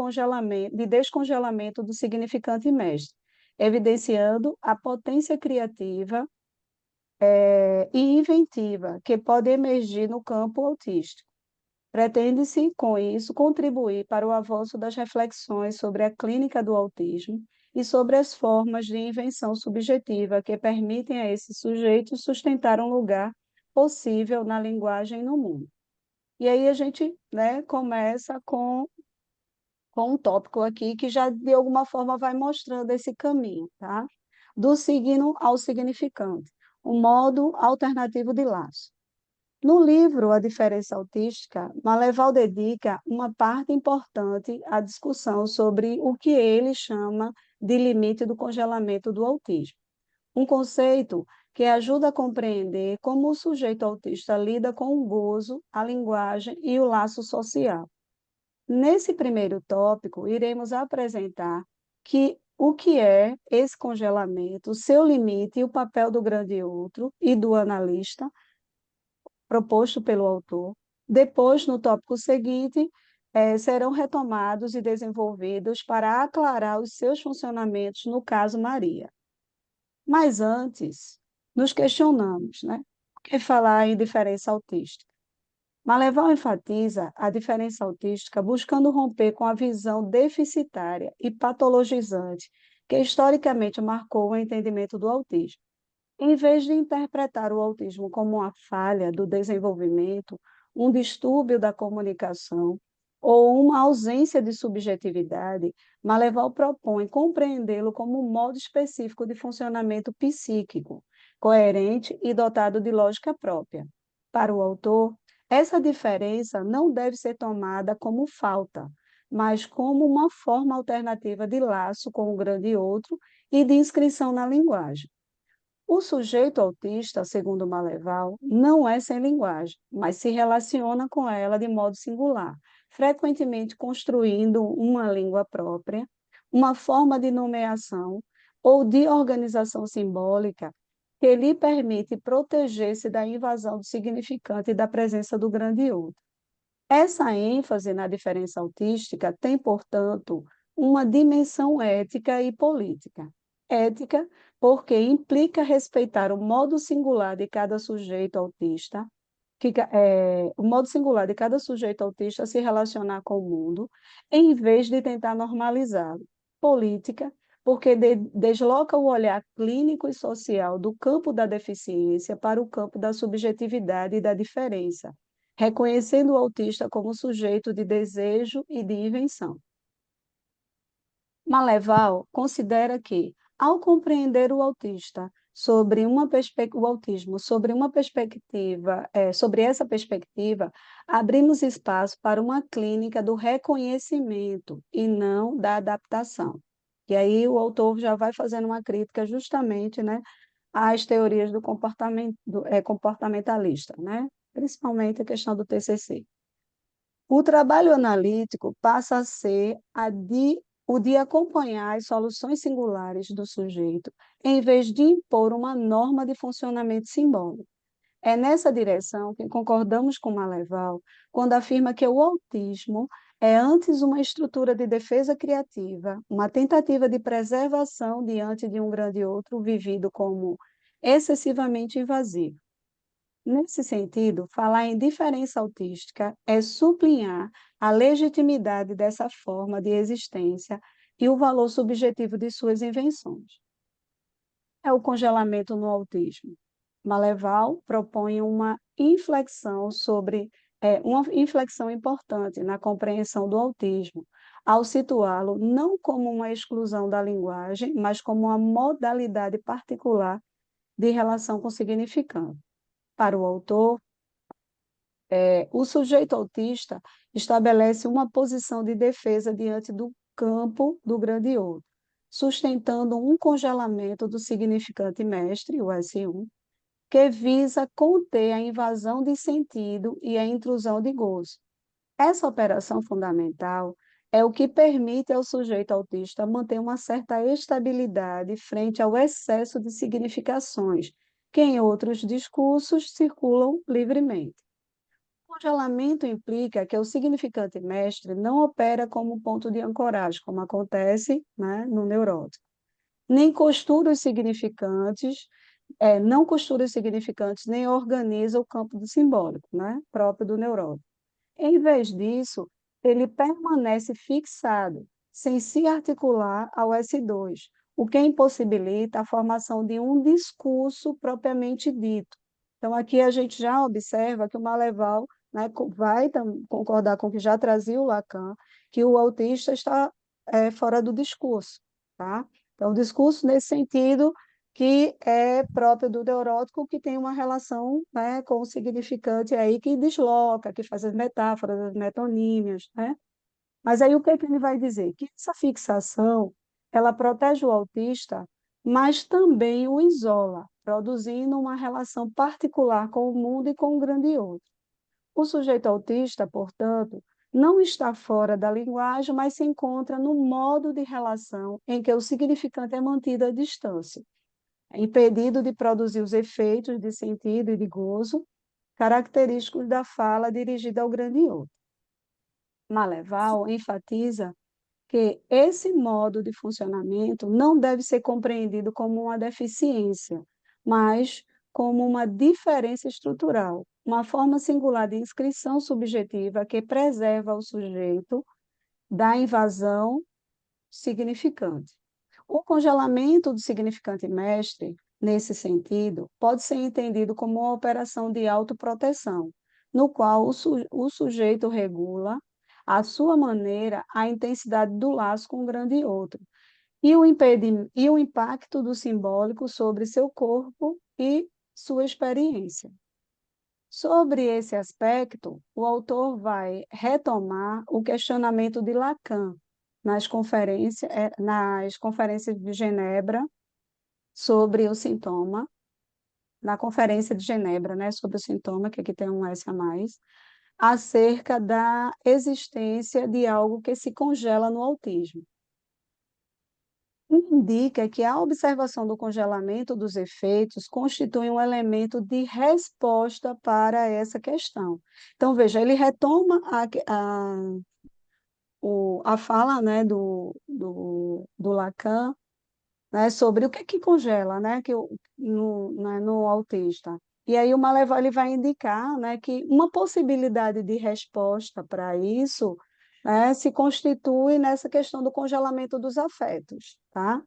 descongelamento do significante mestre, evidenciando a potência criativa e inventiva que pode emergir no campo autístico. Pretende-se, com isso, contribuir para o avanço das reflexões sobre a clínica do autismo e sobre as formas de invenção subjetiva que permitem a esses sujeitos sustentar um lugar possível na linguagem e no mundo. E aí a gente, né, começa com um tópico aqui que já, de alguma forma, vai mostrando esse caminho, tá? Do signo ao significante, um modo alternativo de laço. No livro A Diferença Autística, Maleval dedica uma parte importante à discussão sobre o que ele chama de limite do congelamento do autismo, um conceito que ajuda a compreender como o sujeito autista lida com o gozo, a linguagem e o laço social. Nesse primeiro tópico, iremos apresentar o que é esse congelamento, o seu limite e o papel do grande outro e do analista, proposto pelo autor. Depois, no tópico seguinte, serão retomados e desenvolvidos para aclarar os seus funcionamentos no caso Maria. Mas antes, nos questionamos, né? Por que falar em diferença autística? Maleval enfatiza a diferença autística buscando romper com a visão deficitária e patologizante que historicamente marcou o entendimento do autismo. Em vez de interpretar o autismo como uma falha do desenvolvimento, um distúrbio da comunicação ou uma ausência de subjetividade, Maleval propõe compreendê-lo como um modo específico de funcionamento psíquico, coerente e dotado de lógica própria. Para o autor, essa diferença não deve ser tomada como falta, mas como uma forma alternativa de laço com o grande outro e de inscrição na linguagem. O sujeito autista, segundo Maleval, não é sem linguagem, mas se relaciona com ela de modo singular, frequentemente construindo uma língua própria, uma forma de nomeação ou de organização simbólica que lhe permite proteger-se da invasão do significante e da presença do grande outro. Essa ênfase na diferença autística tem, portanto, uma dimensão ética e política. Ética, porque implica respeitar o modo singular de cada sujeito autista, o modo singular de cada sujeito autista se relacionar com o mundo, em vez de tentar normalizá-lo. Política, porque desloca o olhar clínico e social do campo da deficiência para o campo da subjetividade e da diferença, reconhecendo o autista como sujeito de desejo e de invenção. Maleval considera que, ao compreender o autista o autismo sobre essa perspectiva, abrimos espaço para uma clínica do reconhecimento e não da adaptação. E aí o autor já vai fazendo uma crítica justamente, né, às teorias do comportamentalista, né, principalmente a questão do TCC. O trabalho analítico passa a ser o de acompanhar as soluções singulares do sujeito, em vez de impor uma norma de funcionamento simbólico. É nessa direção que concordamos com Maleval quando afirma que o autismo é antes uma estrutura de defesa criativa, uma tentativa de preservação diante de um grande outro vivido como excessivamente invasivo. Nesse sentido, falar em diferença autística é sublinhar a legitimidade dessa forma de existência e o valor subjetivo de suas invenções. É o congelamento no autismo. Maleval propõe uma inflexão importante na compreensão do autismo, ao situá-lo não como uma exclusão da linguagem, mas como uma modalidade particular de relação com significado. Para o autor, o sujeito autista estabelece uma posição de defesa diante do campo do grande outro, sustentando um congelamento do significante mestre, o S1, que visa conter a invasão de sentido e a intrusão de gozo. Essa operação fundamental é o que permite ao sujeito autista manter uma certa estabilidade frente ao excesso de significações, que em outros discursos circulam livremente. O congelamento implica que o significante mestre não opera como ponto de ancoragem, como acontece, né, no neurótico, nem costura os significantes, não costura os significantes, nem organiza o campo do simbólico, né, próprio do neurótico. Em vez disso, ele permanece fixado, sem se articular ao S2, o que impossibilita a formação de um discurso propriamente dito. Então, aqui a gente já observa que o Maleval, né, vai concordar com o que já trazia o Lacan, que o autista está fora do discurso, tá? Então, o discurso nesse sentido que é próprio do neurótico, que tem uma relação, né, com o significante aí que desloca, que faz as metáforas, as metonímias, né? Mas aí o que é que ele vai dizer? Que essa fixação, ela protege o autista, mas também o isola, produzindo uma relação particular com o mundo e com o grande outro. O sujeito autista, portanto, não está fora da linguagem, mas se encontra no modo de relação em que o significante é mantido à distância, impedido de produzir os efeitos de sentido e de gozo característicos da fala dirigida ao grande outro. Maleval enfatiza que esse modo de funcionamento não deve ser compreendido como uma deficiência, mas como uma diferença estrutural, uma forma singular de inscrição subjetiva que preserva o sujeito da invasão significante. O congelamento do significante mestre, nesse sentido, pode ser entendido como uma operação de autoproteção, no qual o sujeito regula, à sua maneira, a intensidade do laço com o grande outro, e o impacto do simbólico sobre seu corpo e sua experiência. Sobre esse aspecto, o autor vai retomar o questionamento de Lacan nas conferências de Genebra sobre o sintoma, na Conferência de Genebra, né, sobre o sintoma, que aqui tem um S a mais, acerca da existência de algo que se congela no autismo. Indica que a observação do congelamento dos efeitos constitui um elemento de resposta para essa questão. Então, veja, ele retoma a fala, né, do Lacan, né, sobre o que é que congela, né, no autista. E aí o Maleval ele vai indicar, né, que uma possibilidade de resposta para isso, né, se constitui nessa questão do congelamento dos afetos, tá?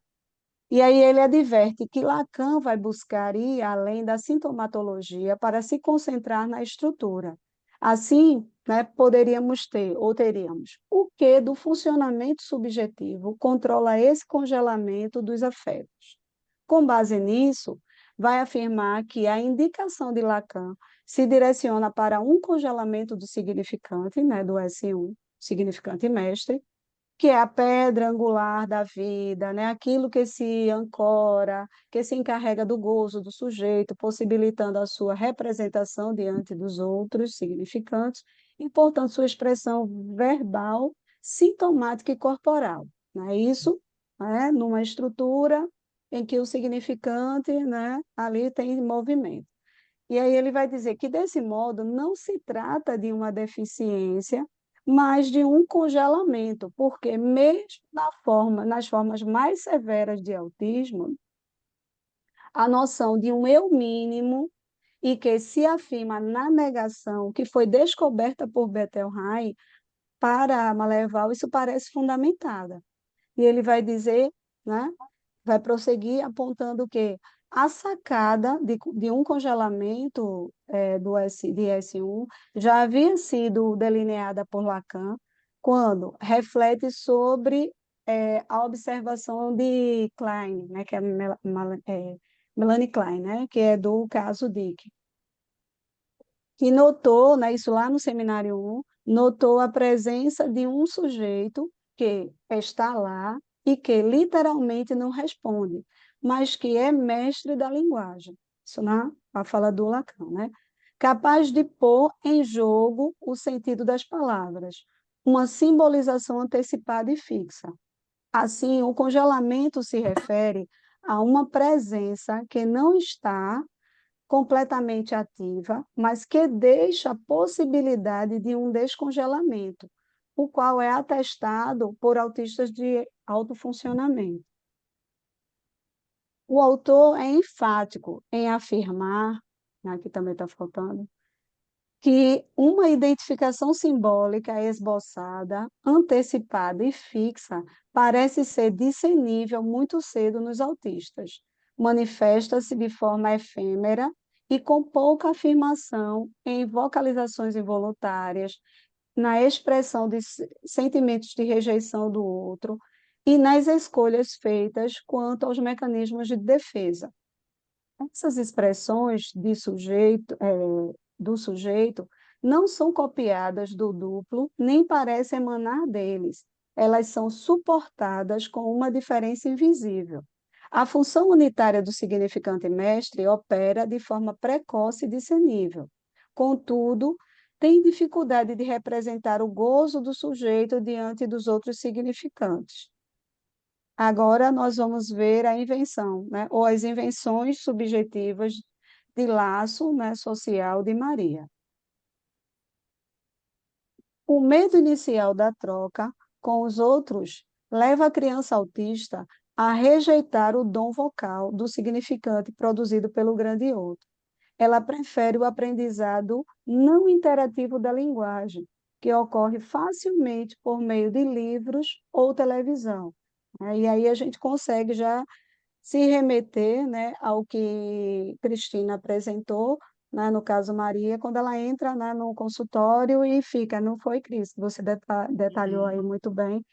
E aí ele adverte que Lacan vai buscar ir além da sintomatologia para se concentrar na estrutura. Assim, né, poderíamos ter, ou teríamos, o que do funcionamento subjetivo controla esse congelamento dos afetos. Com base nisso, vai afirmar que a indicação de Lacan se direciona para um congelamento do significante, né, do S1, significante mestre, que é a pedra angular da vida, né? Aquilo que se ancora, que se encarrega do gozo do sujeito, possibilitando a sua representação diante dos outros significantes, e, portanto, sua expressão verbal, sintomática e corporal. Né? Isso, né? Numa estrutura em que o significante, né? Ali tem movimento. E aí ele vai dizer que, desse modo, não se trata de uma deficiência, mas de um congelamento, porque mesmo nas formas mais severas de autismo, a noção de um eu mínimo e que se afirma na negação que foi descoberta por Bettelheim para Maleval, isso parece fundamentada. E ele vai dizer, né, vai prosseguir apontando que a sacada de um congelamento de S1 já havia sido delineada por Lacan quando reflete sobre a observação de Klein, né, que é, Melanie Klein, né, que é do caso Dick, que notou, né, isso lá no seminário 1, notou a presença de um sujeito que está lá e que literalmente não responde, mas que é mestre da linguagem. Isso na a fala do Lacan, né? Capaz de pôr em jogo o sentido das palavras, uma simbolização antecipada e fixa. Assim, o congelamento se refere a uma presença que não está completamente ativa, mas que deixa a possibilidade de um descongelamento, o qual é atestado por autistas de alto funcionamento. O autor é enfático em afirmar, aqui também está faltando, que uma identificação simbólica esboçada, antecipada e fixa parece ser discernível muito cedo nos autistas. Manifesta-se de forma efêmera e com pouca afirmação em vocalizações involuntárias, na expressão de sentimentos de rejeição do outro e nas escolhas feitas quanto aos mecanismos de defesa. Essas expressões do sujeito não são copiadas do duplo, nem parecem emanar deles. Elas são suportadas com uma diferença invisível. A função unitária do significante mestre opera de forma precoce e discernível. Contudo, tem dificuldade de representar o gozo do sujeito diante dos outros significantes. Agora nós vamos ver a invenção, né, ou as invenções subjetivas de laço, né, social de Maria. O medo inicial da troca com os outros leva a criança autista a rejeitar o dom vocal do significante produzido pelo grande outro. Ela prefere o aprendizado não interativo da linguagem, que ocorre facilmente por meio de livros ou televisão. E aí a gente consegue já se remeter, né, ao que Cristina apresentou, né, no caso Maria, quando ela entra, né, no consultório e fica, não foi, Cris? Você detalhou aí muito bem,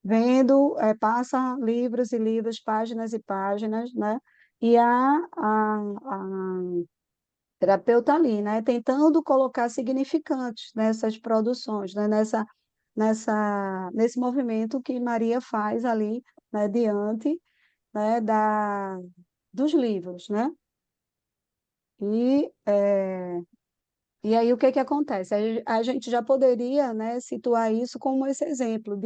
vendo, passa livros e livros, páginas e páginas, né, e a terapeuta ali, né, tentando colocar significantes nessas produções, né, nesse movimento que Maria faz ali, né, diante, né, dos livros, né? E, é, e aí o que que acontece? A gente já poderia, né, situar isso como esse exemplo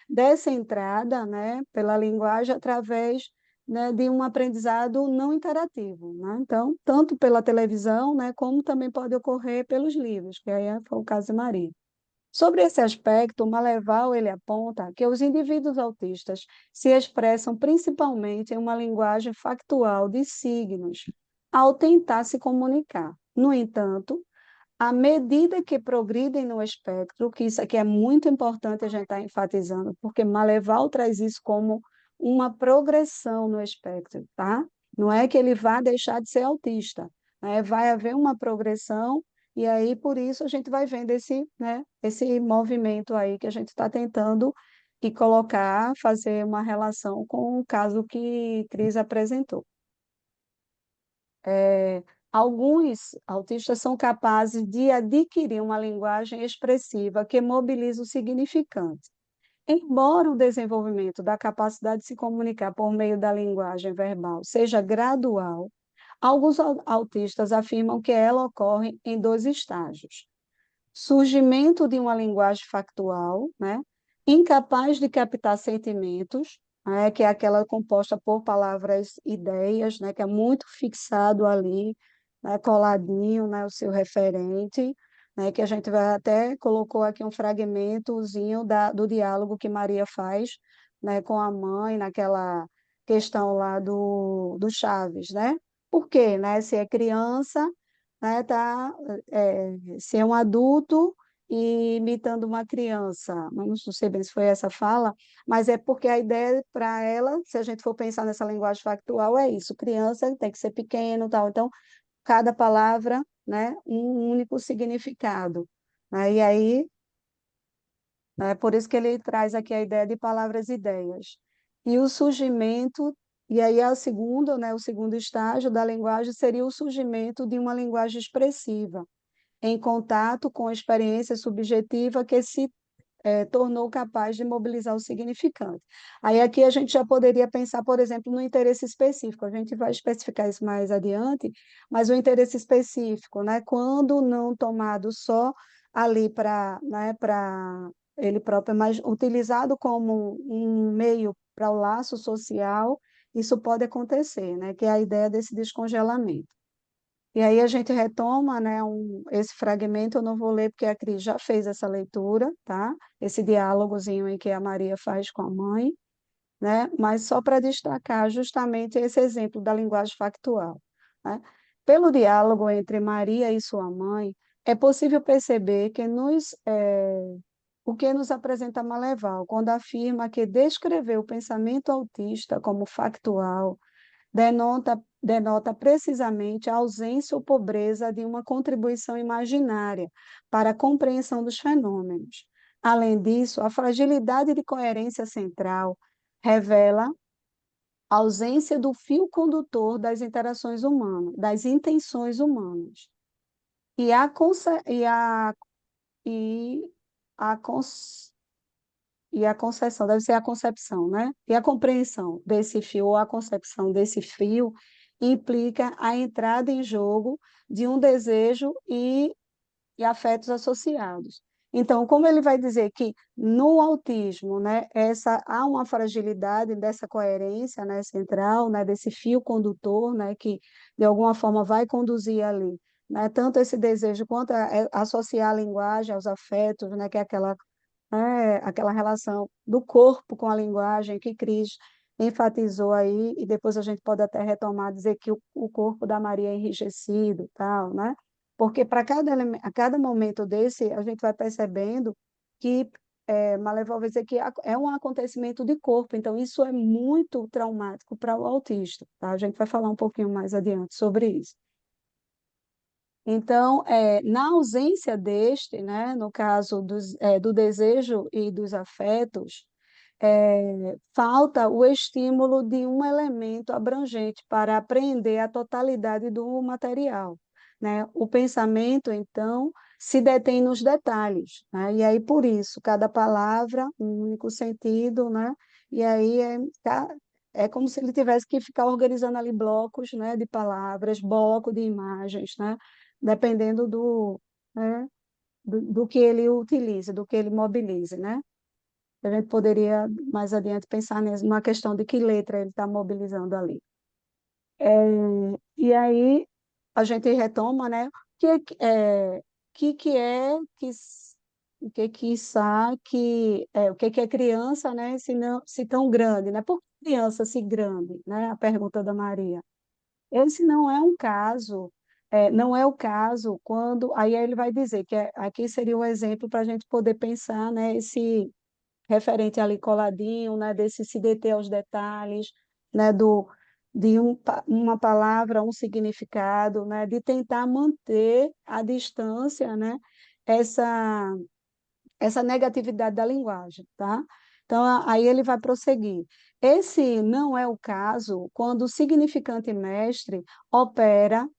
dessa entrada, né, pela linguagem através, né, de um aprendizado não interativo, né? Então, tanto pela televisão, né, como também pode ocorrer pelos livros, que aí foi o caso de Maria. Sobre esse aspecto, o Maleval ele aponta que os indivíduos autistas se expressam principalmente em uma linguagem factual de signos, ao tentar se comunicar. No entanto, à medida que progridem no espectro, que isso aqui é muito importante a gente estar enfatizando, porque Maleval traz isso como uma progressão no espectro, tá? Não é que ele vá deixar de ser autista, né? Vai haver uma progressão e aí por isso a gente vai vendo esse, né, esse movimento aí que a gente está tentando e colocar, fazer uma relação com o caso que Cris apresentou. Alguns autistas são capazes de adquirir uma linguagem expressiva que mobiliza o significante. Embora o desenvolvimento da capacidade de se comunicar por meio da linguagem verbal seja gradual, alguns autistas afirmam que ela ocorre em dois estágios: surgimento de uma linguagem factual, né, incapaz de captar sentimentos, né, que é aquela composta por palavras, ideias, né, que é muito fixado ali, né, coladinho, né, o seu referente, né, que a gente vai até colocou aqui um fragmentozinho do diálogo que Maria faz, né, com a mãe naquela questão lá do Chaves, né? Por quê, né? Se é criança né, ser um adulto e imitando uma criança. Não sei bem se foi essa fala, mas é porque a ideia para ela, se a gente for pensar nessa linguagem factual, é isso: criança tem que ser pequeno, tal. Então, cada palavra, né, um único significado. Né? E aí, é por isso que ele traz aqui a ideia de palavras e ideias. E o surgimento, e aí a segunda, né, o segundo estágio da linguagem seria o surgimento de uma linguagem expressiva, em contato com a experiência subjetiva que se tornou capaz de mobilizar o significante. Aí aqui a gente já poderia pensar, por exemplo, no interesse específico. A gente vai especificar isso mais adiante, mas o interesse específico, né, quando não tomado só ali para, né, para ele próprio, mas utilizado como um meio para o laço social, isso pode acontecer, né, que é a ideia desse descongelamento. E aí a gente retoma, né, esse fragmento, eu não vou ler porque a Cris já fez essa leitura, tá? Esse diálogozinho em que a Maria faz com a mãe, né? Mas só para destacar justamente esse exemplo da linguagem factual, né? Pelo diálogo entre Maria e sua mãe, é possível perceber o que nos apresenta Maleval, quando afirma que descrever o pensamento autista como factual denota precisamente a ausência ou pobreza de uma contribuição imaginária para a compreensão dos fenômenos. Além disso, a fragilidade de coerência central revela a ausência do fio condutor das interações humanas, das intenções humanas. E a, conce- e a, cons- e a concessão, deve ser a concepção, né? E a compreensão desse fio, ou a concepção desse fio, implica a entrada em jogo de um desejo e afetos associados. Então, como ele vai dizer que no autismo, né, há uma fragilidade dessa coerência, né, central, né, desse fio condutor, né, que de alguma forma vai conduzir ali, né, tanto esse desejo quanto associar a linguagem aos afetos, né, que é aquela relação do corpo com a linguagem que Cris enfatizou aí, e depois a gente pode até retomar, dizer que o corpo da Maria é enrijecido, tal, né? Porque para a cada momento desse, a gente vai percebendo que Malevol vai dizer que é um acontecimento de corpo, então isso é muito traumático para o autista, tá? A gente vai falar um pouquinho mais adiante sobre isso. Então, na ausência deste, né, no caso do desejo e dos afetos, falta o estímulo de um elemento abrangente para apreender a totalidade do material, né? O pensamento, então, se detém nos detalhes, né? E aí, por isso, cada palavra, um único sentido, né? E aí é como se ele tivesse que ficar organizando ali blocos, né, de palavras, bloco de imagens, né? Dependendo né, do que ele utilize, do que ele mobilize, né? A gente poderia, mais adiante, pensar numa questão de que letra ele está mobilizando ali. E aí a gente retoma, né? Que é o que sa o que é criança, né? Se não, se tão grande, né? Por que criança se grande, né? A pergunta da Maria. Esse não é um caso, não é o caso quando aí ele vai dizer que aqui seria o exemplo para a gente poder pensar, né? Esse referente ali coladinho, né, desse se deter aos detalhes, né, uma palavra, um significado, né, de tentar manter à distância, né, essa, essa negatividade da linguagem, tá? Então, aí ele vai prosseguir. Esse não é o caso quando o significante mestre opera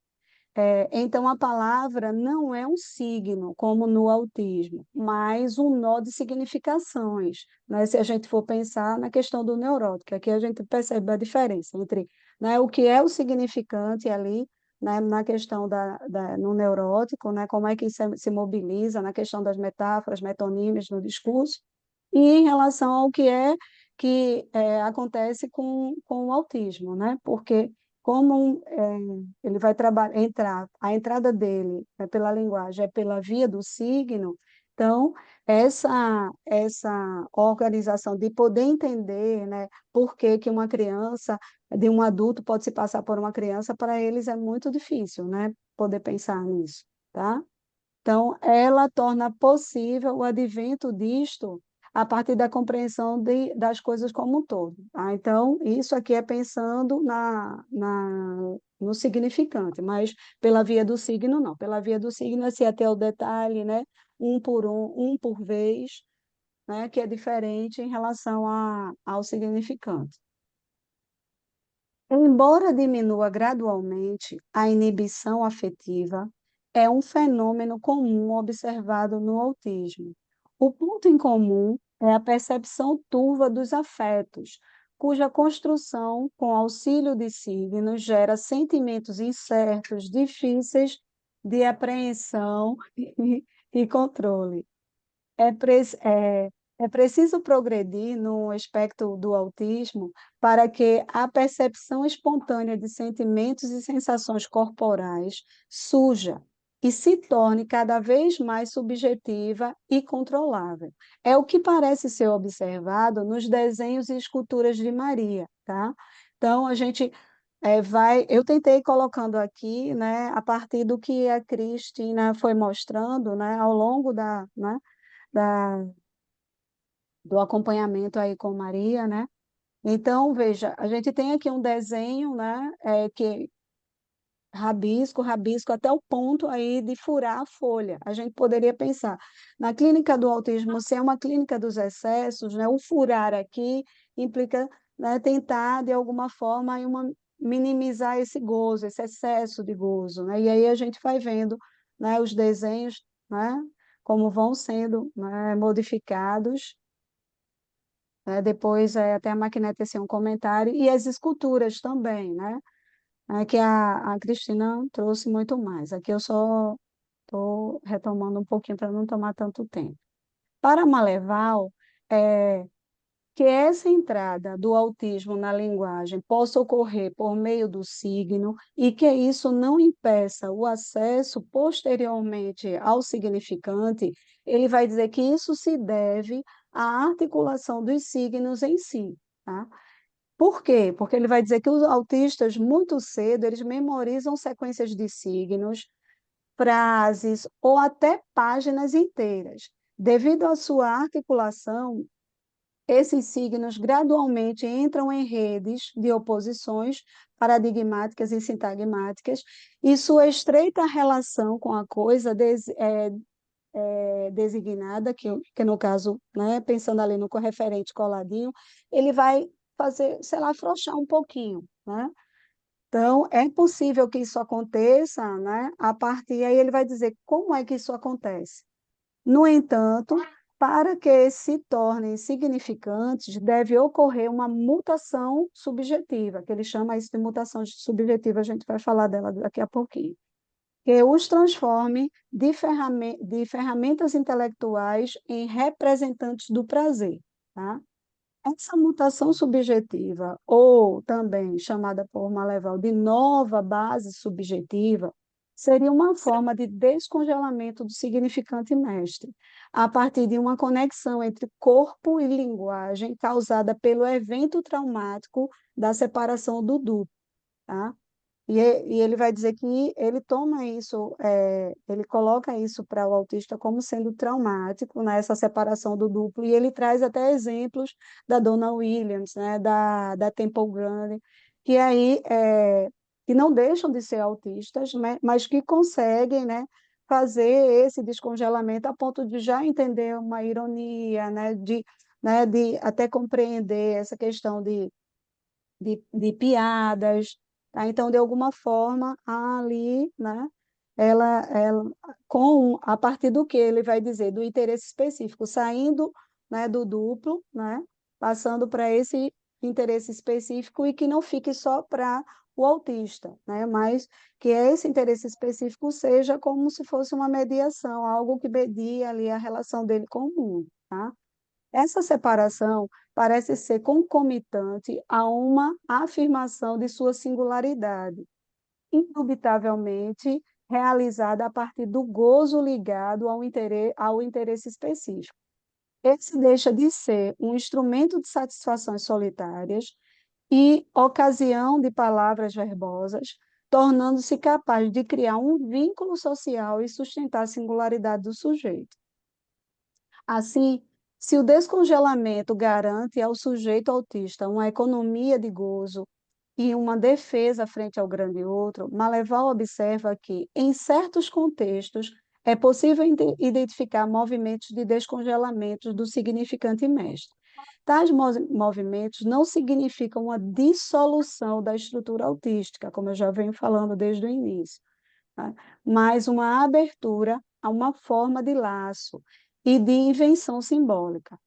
então, a palavra não é um signo, como no autismo, mas um nó de significações, né? Se a gente for pensar na questão do neurótico, aqui a gente percebe a diferença entre, né, o que é o significante ali, né, na questão no neurótico, né, como é que se mobiliza, na questão das metáforas, metonímias no discurso, e em relação ao que acontece com o autismo, né? Porque como ele vai a entrada dele é pela linguagem, é pela via do signo, então essa organização de poder entender, né, por que que uma criança de um adulto pode se passar por uma criança, para eles é muito difícil, né, poder pensar nisso, tá? Então, ela torna possível o advento disto a partir da compreensão das coisas como um todo, tá? Então, isso aqui é pensando no significante, mas pela via do signo, não. Pela via do signo é se até o detalhe, né? Um por vez, né? Que é diferente em relação ao significante. Embora diminua gradualmente, a inibição afetiva é um fenômeno comum observado no autismo. O ponto em comum é a percepção turva dos afetos, cuja construção, com auxílio de signos, gera sentimentos incertos, difíceis de apreensão e controle. É, é preciso progredir no aspecto do autismo para que a percepção espontânea de sentimentos e sensações corporais surja e se torne cada vez mais subjetiva e controlável. É o que parece ser observado nos desenhos e esculturas de Maria, tá? Então, a gente eu tentei colocando aqui, né, a partir do que a Cristina foi mostrando, né, ao longo né, da, do acompanhamento aí com Maria, né? Então, veja, a gente tem aqui um desenho, né, que rabisco, rabisco, até o ponto aí de furar a folha. A gente poderia pensar, na clínica do autismo, se é uma clínica dos excessos, né, o furar aqui implica, né, tentar, de alguma forma, aí minimizar esse gozo, esse excesso de gozo, né? E aí a gente vai vendo, né, os desenhos, né, como vão sendo, né, modificados, né? Depois, até a Maquinete teceu um comentário, e as esculturas também, né? Que a Cristina trouxe muito mais. Aqui eu só estou retomando um pouquinho para não tomar tanto tempo. Para Maleval, é, que essa entrada do autismo na linguagem possa ocorrer por meio do signo e que isso não impeça o acesso posteriormente ao significante, ele vai dizer que isso se deve à articulação dos signos em si, tá? Por quê? Porque ele vai dizer que os autistas, muito cedo, eles memorizam sequências de signos, frases ou até páginas inteiras. Devido à sua articulação, esses signos gradualmente entram em redes de oposições paradigmáticas e sintagmáticas, e sua estreita relação com a coisa designada, que no caso, né, pensando ali no correferente coladinho, ele vai fazer, sei lá, afrouxar um pouquinho, né? Então, é possível que isso aconteça, né? A partir aí ele vai dizer como é que isso acontece. No entanto, para que se tornem significantes, deve ocorrer uma mutação subjetiva, que ele chama isso de mutação subjetiva, a gente vai falar dela daqui a pouquinho, que os transforme de ferramentas intelectuais em representantes do prazer, tá? Essa mutação subjetiva, ou também chamada por Maleval de nova base subjetiva, seria uma forma de descongelamento do significante mestre, a partir de uma conexão entre corpo e linguagem causada pelo evento traumático da separação do duplo, tá? E ele vai dizer que ele toma isso, ele coloca isso para o autista como sendo traumático, né, essa separação do duplo, e ele traz até exemplos da Donna Williams, né, da Temple Grandin, que aí que não deixam de ser autistas, né, mas que conseguem, né, fazer esse descongelamento a ponto de já entender uma ironia, né, de até compreender essa questão de piadas, tá? Então, de alguma forma, ali, né, ela, a partir do que ele vai dizer, do interesse específico, saindo, né, do duplo, né, passando para esse interesse específico e que não fique só para o autista, né, mas que esse interesse específico seja como se fosse uma mediação, algo que media ali a relação dele com o mundo, tá? Essa separação parece ser concomitante a uma afirmação de sua singularidade, indubitavelmente realizada a partir do gozo ligado ao interesse específico. Esse deixa de ser um instrumento de satisfações solitárias e ocasião de palavras verbosas, tornando-se capaz de criar um vínculo social e sustentar a singularidade do sujeito. Assim, se o descongelamento garante ao sujeito autista uma economia de gozo e uma defesa frente ao grande outro, Maleval observa que, em certos contextos, é possível identificar movimentos de descongelamento do significante mestre. Tais movimentos não significam uma dissolução da estrutura autística, como eu já venho falando desde o início, tá? Mas uma abertura a uma forma de laço e de invenção simbólica.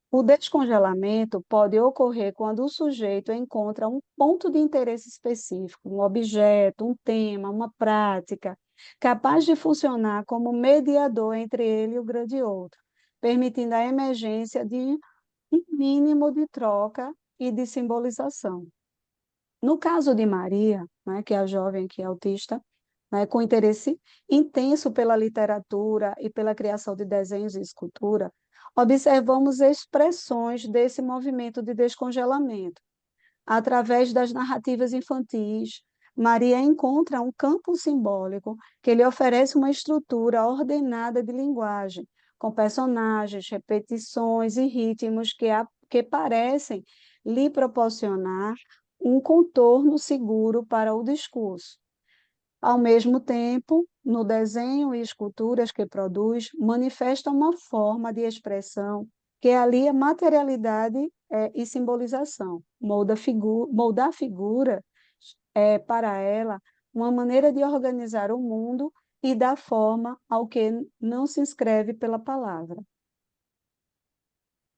O descongelamento pode ocorrer quando o sujeito encontra um ponto de interesse específico, um objeto, um tema, uma prática, capaz de funcionar como mediador entre ele e o grande outro, permitindo a emergência de um mínimo de troca e de simbolização. No caso de Maria, né, que é a jovem que é autista, né, com interesse intenso pela literatura e pela criação de desenhos e escultura, observamos expressões desse movimento de descongelamento. Através das narrativas infantis, Maria encontra um campo simbólico que lhe oferece uma estrutura ordenada de linguagem, com personagens, repetições e ritmos que parecem lhe proporcionar um contorno seguro para o discurso. Ao mesmo tempo, no desenho e esculturas que produz, manifesta uma forma de expressão que alia materialidade e simbolização. Moldar figura é, para ela, uma maneira de organizar o mundo e dar forma ao que não se inscreve pela palavra.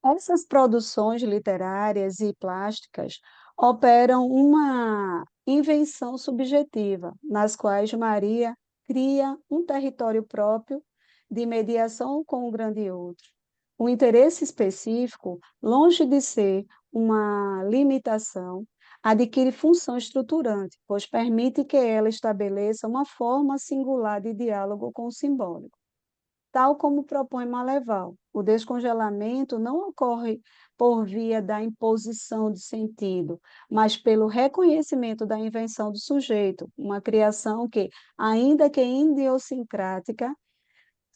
Essas produções literárias e plásticas operam uma invenção subjetiva, nas quais Maria cria um território próprio de mediação com o grande outro. O interesse específico, longe de ser uma limitação, adquire função estruturante, pois permite que ela estabeleça uma forma singular de diálogo com o simbólico. Tal como propõe Maleval, o descongelamento não ocorre por via da imposição de sentido, mas pelo reconhecimento da invenção do sujeito, uma criação que, ainda que idiosincrática,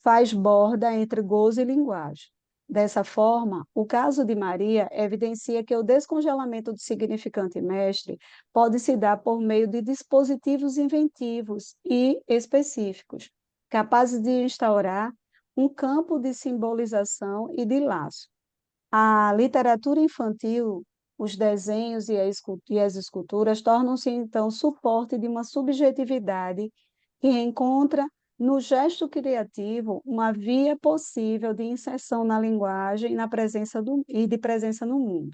faz borda entre gozo e linguagem. Dessa forma, o caso de Maria evidencia que o descongelamento do significante mestre pode se dar por meio de dispositivos inventivos e específicos, capazes de instaurar um campo de simbolização e de laço. A literatura infantil, os desenhos e as esculturas tornam-se, então, suporte de uma subjetividade que encontra no gesto criativo uma via possível de inserção na linguagem e de presença no mundo.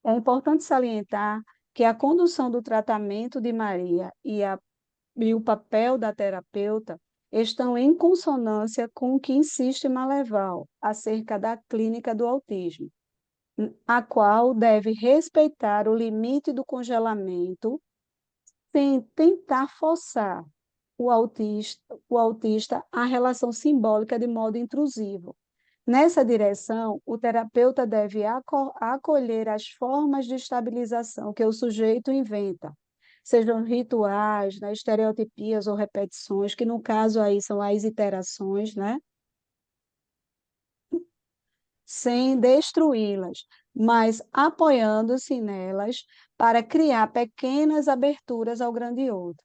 É importante salientar que a condução do tratamento de Maria e o papel da terapeuta estão em consonância com o que insiste Maleval acerca da clínica do autismo, a qual deve respeitar o limite do congelamento sem tentar forçar o autista à relação simbólica de modo intrusivo. Nessa direção, o terapeuta deve acolher as formas de estabilização que o sujeito inventa, sejam rituais, né, estereotipias ou repetições, que no caso aí são as iterações, né, sem destruí-las, mas apoiando-se nelas para criar pequenas aberturas ao grande outro.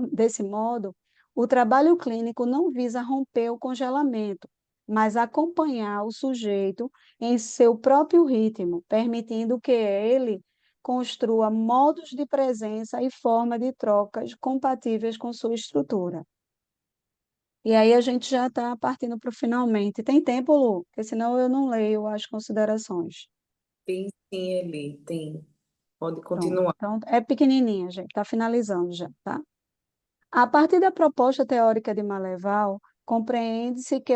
Desse modo, o trabalho clínico não visa romper o congelamento, mas acompanhar o sujeito em seu próprio ritmo, permitindo que ele construa modos de presença e forma de trocas compatíveis com sua estrutura. E aí a gente já está partindo para o finalmente. Tem tempo, Lu? Porque senão eu não leio as considerações. Tem sim, Eli, tem. Pode Pronto. continuar. Então, é pequenininha, gente. Está finalizando já, tá? A partir da proposta teórica de Maleval, compreende-se que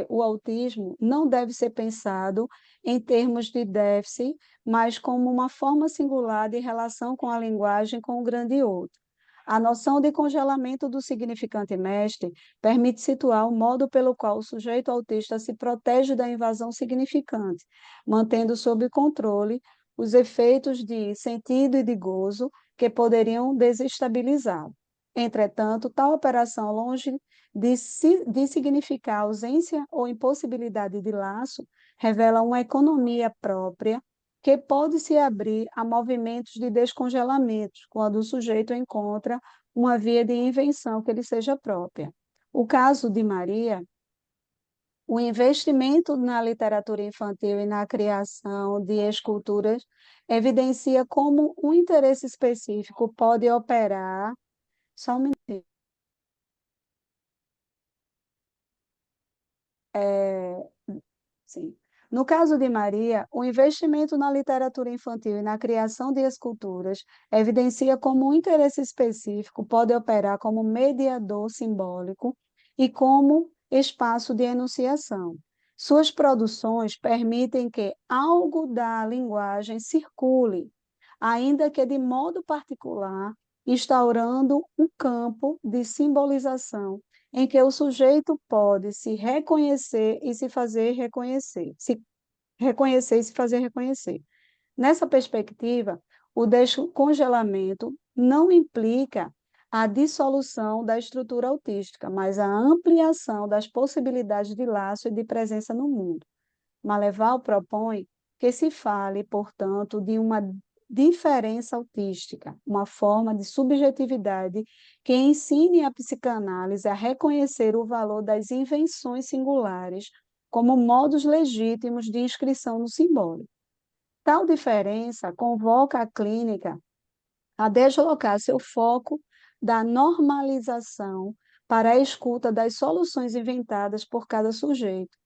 o autismo não deve ser pensado em termos de déficit, mas como uma forma singular de relação com a linguagem com o grande outro. A noção de congelamento do significante mestre permite situar o modo pelo qual o sujeito autista se protege da invasão significante, mantendo sob controle os efeitos de sentido e de gozo que poderiam desestabilizá-lo. Entretanto, tal operação, longe de significar ausência ou impossibilidade de laço, revela uma economia própria que pode se abrir a movimentos de descongelamento, quando o sujeito encontra uma via de invenção que lhe seja própria. O caso de Maria, o investimento na literatura infantil e na criação de esculturas evidencia como um interesse específico pode operar. Só um minutinho. Sim. No caso de Maria, o investimento na literatura infantil e na criação de esculturas evidencia como um interesse específico pode operar como mediador simbólico e como espaço de enunciação. Suas produções permitem que algo da linguagem circule, ainda que de modo particular, instaurando um campo de simbolização em que o sujeito pode se reconhecer e se fazer reconhecer, se reconhecer e se fazer reconhecer. Nessa perspectiva, o descongelamento não implica a dissolução da estrutura autística, mas a ampliação das possibilidades de laço e de presença no mundo. Maleval propõe que se fale, portanto, de uma diferença autística, uma forma de subjetividade que ensine a psicanálise a reconhecer o valor das invenções singulares como modos legítimos de inscrição no simbólico. Tal diferença convoca a clínica a deslocar seu foco da normalização para a escuta das soluções inventadas por cada sujeito.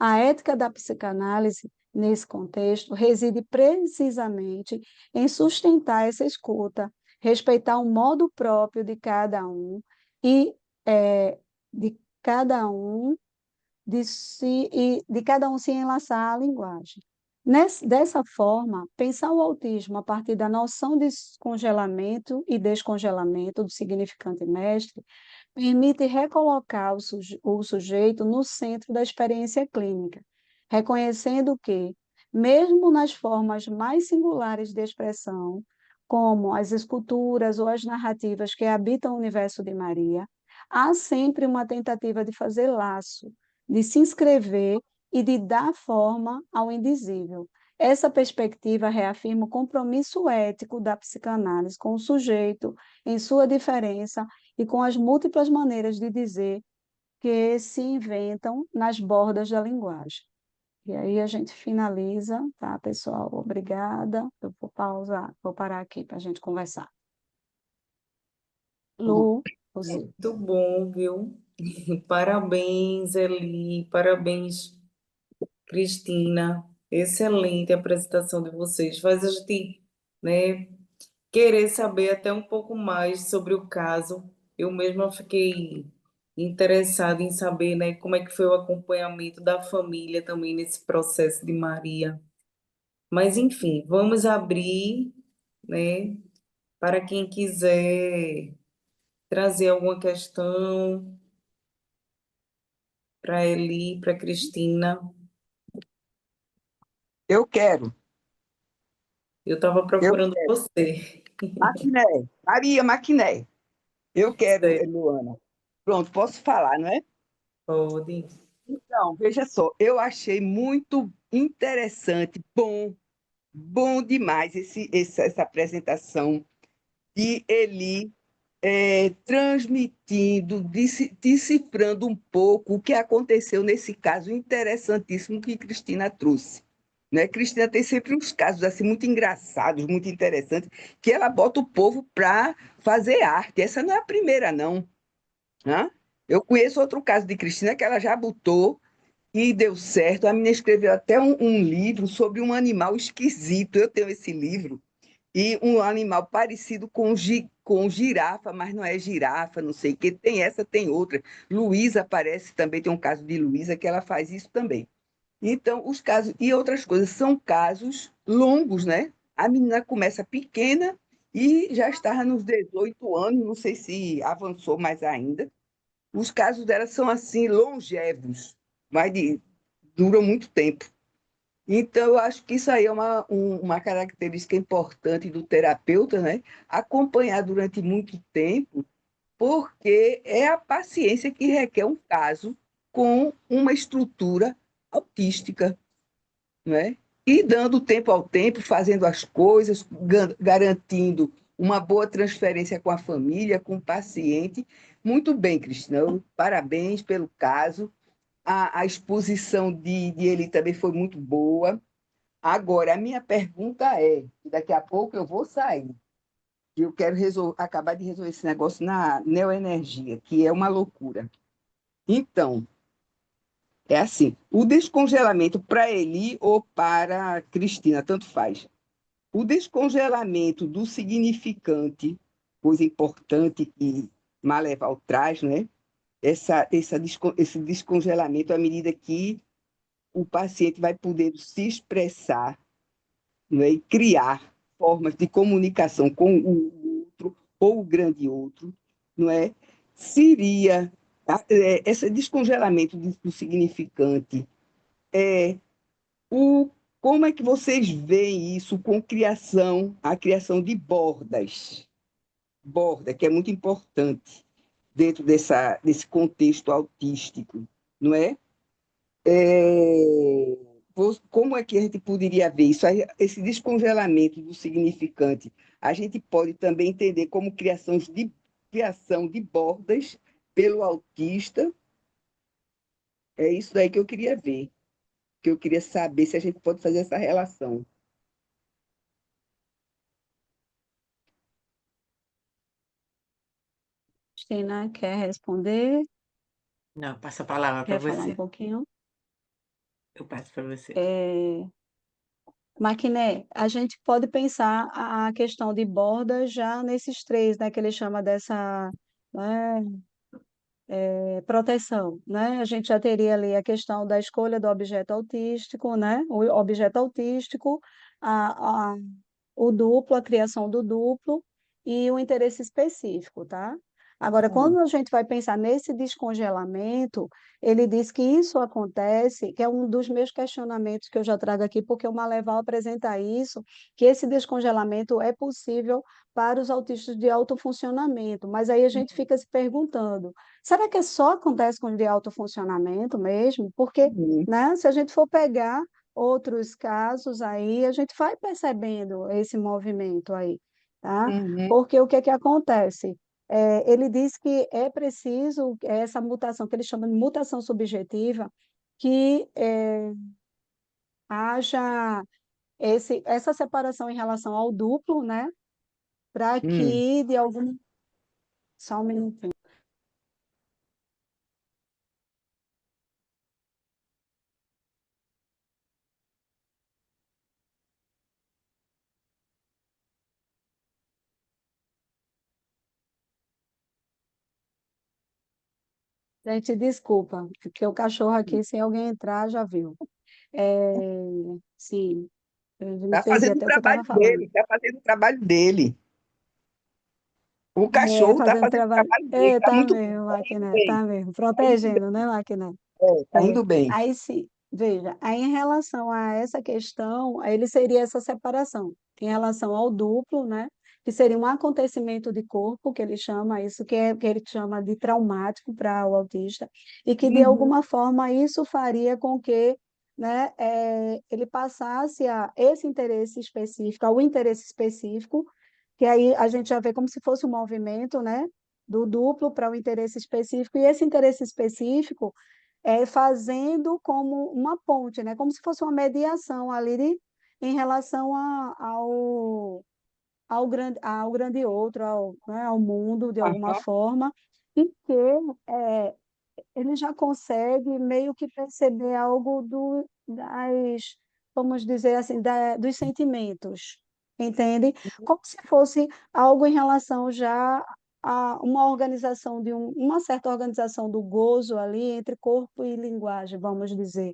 A ética da psicanálise, nesse contexto, reside precisamente em sustentar essa escuta, respeitar o modo próprio de cada um e de cada um de cada um se enlaçar à linguagem. Dessa forma, pensar o autismo a partir da noção de congelamento e descongelamento do significante mestre permite recolocar o sujeito no centro da experiência clínica, reconhecendo que, mesmo nas formas mais singulares de expressão, como as esculturas ou as narrativas que habitam o universo de Maria, há sempre uma tentativa de fazer laço, de se inscrever e de dar forma ao indizível. Essa perspectiva reafirma o compromisso ético da psicanálise com o sujeito em sua diferença e com as múltiplas maneiras de dizer que se inventam nas bordas da linguagem. E aí a gente finaliza, tá, pessoal? Obrigada. Eu vou pausar, vou parar aqui para a gente conversar. Lu, você. Muito bom, viu? Parabéns, Eli, parabéns, Cristina. Excelente a apresentação de vocês. Faz a gente, né, querer saber até um pouco mais sobre o caso. Eu mesma fiquei interessada em saber, né, como é que foi o acompanhamento da família também nesse processo de Maria. Mas, enfim, vamos abrir, né, para quem quiser trazer alguma questão para Eli, para Cristina. Eu quero, Eu estava eu procurando quero. você. Maquiné, Maria Maquiné. Eu quero, Certo, Luana. Pronto, posso falar, não é? pode. Então, veja só, eu achei muito interessante, bom demais essa apresentação de Eli transmitindo, decifrando um pouco o que aconteceu nesse caso interessantíssimo que Cristina trouxe. Né? Cristina tem sempre uns casos assim muito engraçados, muito interessantes, que ela bota o povo para fazer arte. Essa não é a primeira, não. Né? Eu conheço outro caso de Cristina que ela já botou e deu certo. A menina escreveu até um livro sobre um animal esquisito. Eu tenho esse livro e um animal parecido com girafa, mas não é girafa, não sei o que. Tem essa, tem outra. Luísa aparece também, tem um caso de Luísa que ela faz isso também. Então, os casos e outras coisas são casos longos, né? A menina começa pequena e já estava nos 18 anos, não sei se avançou mais ainda. Os casos dela são assim longevos, duram muito tempo. Então, eu acho que isso aí é uma característica importante do terapeuta, né? Acompanhar durante muito tempo, porque é a paciência que requer um caso com uma estrutura autística, né? E dando tempo ao tempo, fazendo as coisas, garantindo uma boa transferência com a família, com o paciente. Muito bem, Cristina. Parabéns pelo caso. A exposição de ele também foi muito boa. Agora, a minha pergunta é, daqui a pouco eu vou sair, que eu quero acabar de resolver esse negócio na neoenergia, que é uma loucura. Então, é assim, o descongelamento para Eli ou para Cristina, tanto faz. O descongelamento do significante, coisa importante que Maleval traz, né? Esse descongelamento à medida que o paciente vai poder se expressar, não é? E criar formas de comunicação com o outro ou o grande outro, não é? Seria esse descongelamento do significante é o como é que vocês veem isso com a criação de borda, que é muito importante dentro desse contexto autístico, não é? É, como é que a gente poderia ver isso? Esse descongelamento do significante, a gente pode também entender como criação de bordas pelo autista. É isso daí que eu queria ver, que eu queria saber se a gente pode fazer essa relação. Cristina, quer responder? Não, passa a palavra para Quer falar um você. pouquinho? Eu passo para você. Maquiné, a gente pode pensar a questão de borda já nesses três, né, que ele chama dessa, né, proteção, né? A gente já teria ali a questão da escolha do objeto autístico, né? O objeto autístico, a, a, o duplo, a criação do duplo e o interesse específico, tá? Agora, Hum, quando a gente vai pensar nesse descongelamento, ele diz que isso acontece, que é um dos meus questionamentos que eu já trago aqui, porque o Maleval apresenta isso, que esse descongelamento é possível para os autistas de alto funcionamento, mas aí a gente fica se perguntando, será que só acontece com os de alto funcionamento mesmo? Porque, hum, né, se a gente for pegar outros casos aí, a gente vai percebendo esse movimento aí, tá? uhum, Porque o que é que acontece? Ele diz que é preciso essa mutação, que ele chama de mutação subjetiva, que haja essa separação em relação ao duplo, né? Para hum. que, de algum... Só um minutinho. Gente, desculpa, porque o cachorro aqui, se alguém entrar, já viu. É, sim, eu me Está perdi fazendo o até o que eu trabalho estava falando. dele, está fazendo o trabalho dele. O cachorro está Fazendo fazendo o trabalho. trabalho dele, está Tá muito mesmo, bem, indo Máquina, bem, tá mesmo. está indo bem, Protegendo, né, Máquina? está É. indo bem. Aí, se, veja, aí em relação a essa questão, aí ele seria essa separação, em relação ao duplo, né? Que seria um acontecimento de corpo, que ele chama isso, que ele chama de traumático para o autista, e que de Uhum, alguma forma isso faria com que, né, ele passasse a esse interesse específico, ao interesse específico, que aí a gente já vê como se fosse um movimento, né, do duplo para o interesse específico, e esse interesse específico fazendo como uma ponte, né? Como se fosse uma mediação ali em relação ao grande outro, né? Ao mundo, de alguma aham, forma, e que é, ele já consegue meio que perceber algo vamos dizer assim, dos sentimentos, entende? Como se fosse algo em relação já a uma organização uma certa organização do gozo ali entre corpo e linguagem, vamos dizer,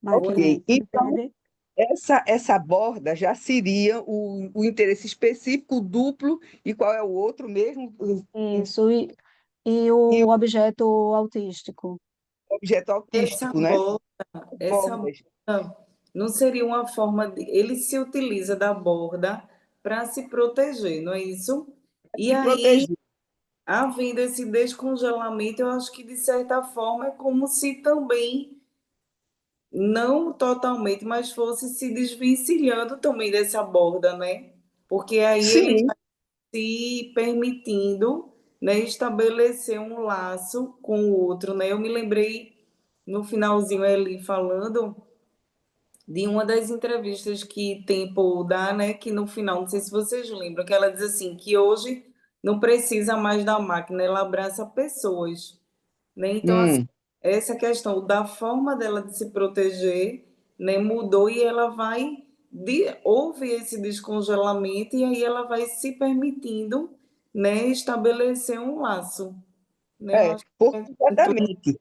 Maquiné, ok. Então, entende? essa borda já seria o interesse específico, o duplo, e qual é o outro mesmo? Isso, e E o o objeto autístico. objeto Essa autístico, né? borda, essa Bordas. borda não seria uma forma de... Ele se utiliza da borda para se proteger, não é isso? E Se aí, proteger. havendo esse descongelamento, eu acho que, de certa forma, é como se também, não totalmente, mas fosse se desvencilhando também dessa borda, né? Porque aí ele Sim, se permitindo, né, estabelecer um laço com o outro, né? Eu me lembrei no finalzinho ali falando de uma das entrevistas que Tempo dá, né, que no final, não sei se vocês lembram, que ela diz assim, que hoje não precisa mais da máquina, ela abraça pessoas, né? Então, assim, hum, essa questão da forma dela de se proteger, né, mudou e ela vai houve esse descongelamento e aí ela vai se permitindo, né, estabelecer um laço, né? Eu acho que porque é exatamente.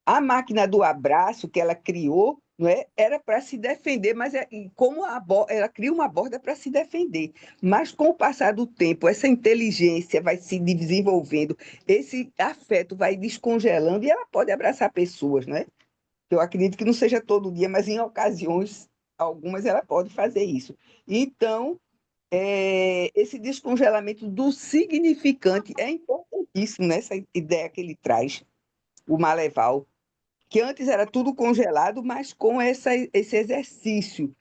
A máquina do abraço que ela criou, não é, era para se defender, mas e como ela cria uma borda para se defender. Mas com o passar do tempo, essa inteligência vai se desenvolvendo, esse afeto vai descongelando e ela pode abraçar pessoas, né? Eu acredito que não seja todo dia, mas em ocasiões, algumas ela pode fazer isso. Então, esse descongelamento do significante é importantíssimo nessa ideia que ele traz, o Maleval, que antes era tudo congelado, mas com esse exercício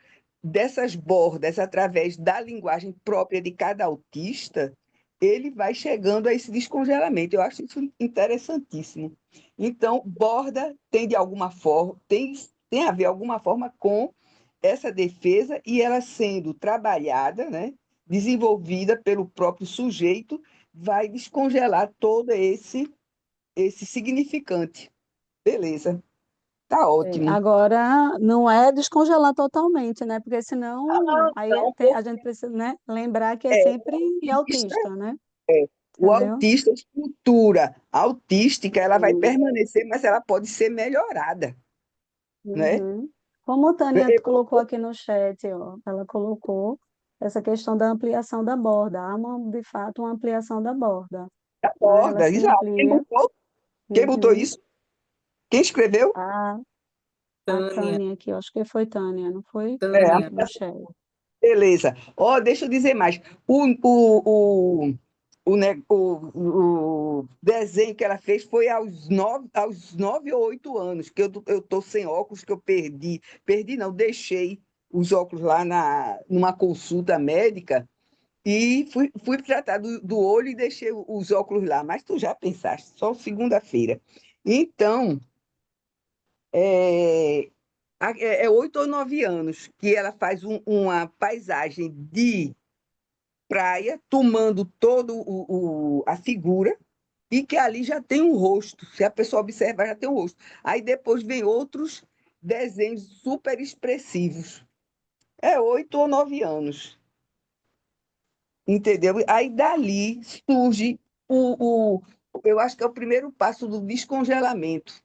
dessas bordas, através da linguagem própria de cada autista, ele vai chegando a esse descongelamento. Eu acho isso interessantíssimo. Então, borda tem de alguma forma, tem a ver alguma forma com essa defesa e ela sendo trabalhada, né, desenvolvida pelo próprio sujeito, vai descongelar todo esse significante. Beleza, tá ótimo. Agora, não é descongelar totalmente, né? Porque senão, aí Então, a gente precisa, né, lembrar que é é, sempre autista, autista, né? é, o Entendeu? autista, a estrutura autística, ela vai permanecer, mas ela pode ser melhorada, né? Uhum. Como a Tânia É, colocou aqui no chat, ó, ela colocou essa questão da ampliação da borda. Há de fato, uma ampliação da borda, né? Ela Acorda, se exato. amplia. Quem botou Uhum. isso? Quem escreveu? A, a Tânia, Tânia aqui, eu acho que foi Tânia, não foi? É, Tânia, No chat. beleza. Ó, deixa eu dizer mais. O desenho que ela fez foi aos 9 ou 8 anos, que eu tô sem óculos, que eu perdi não, deixei os óculos lá numa consulta médica e fui tratar do olho e deixei os óculos lá, mas tu já pensaste, só segunda-feira. Então, é, é 8 ou 9 anos que ela faz uma paisagem de praia, tomando todo a figura, e que ali já tem um rosto. Se a pessoa observar, já tem um rosto. Aí depois vem outros desenhos super expressivos. É 8 ou 9 anos, entendeu? Aí dali surge eu acho que é o primeiro passo do descongelamento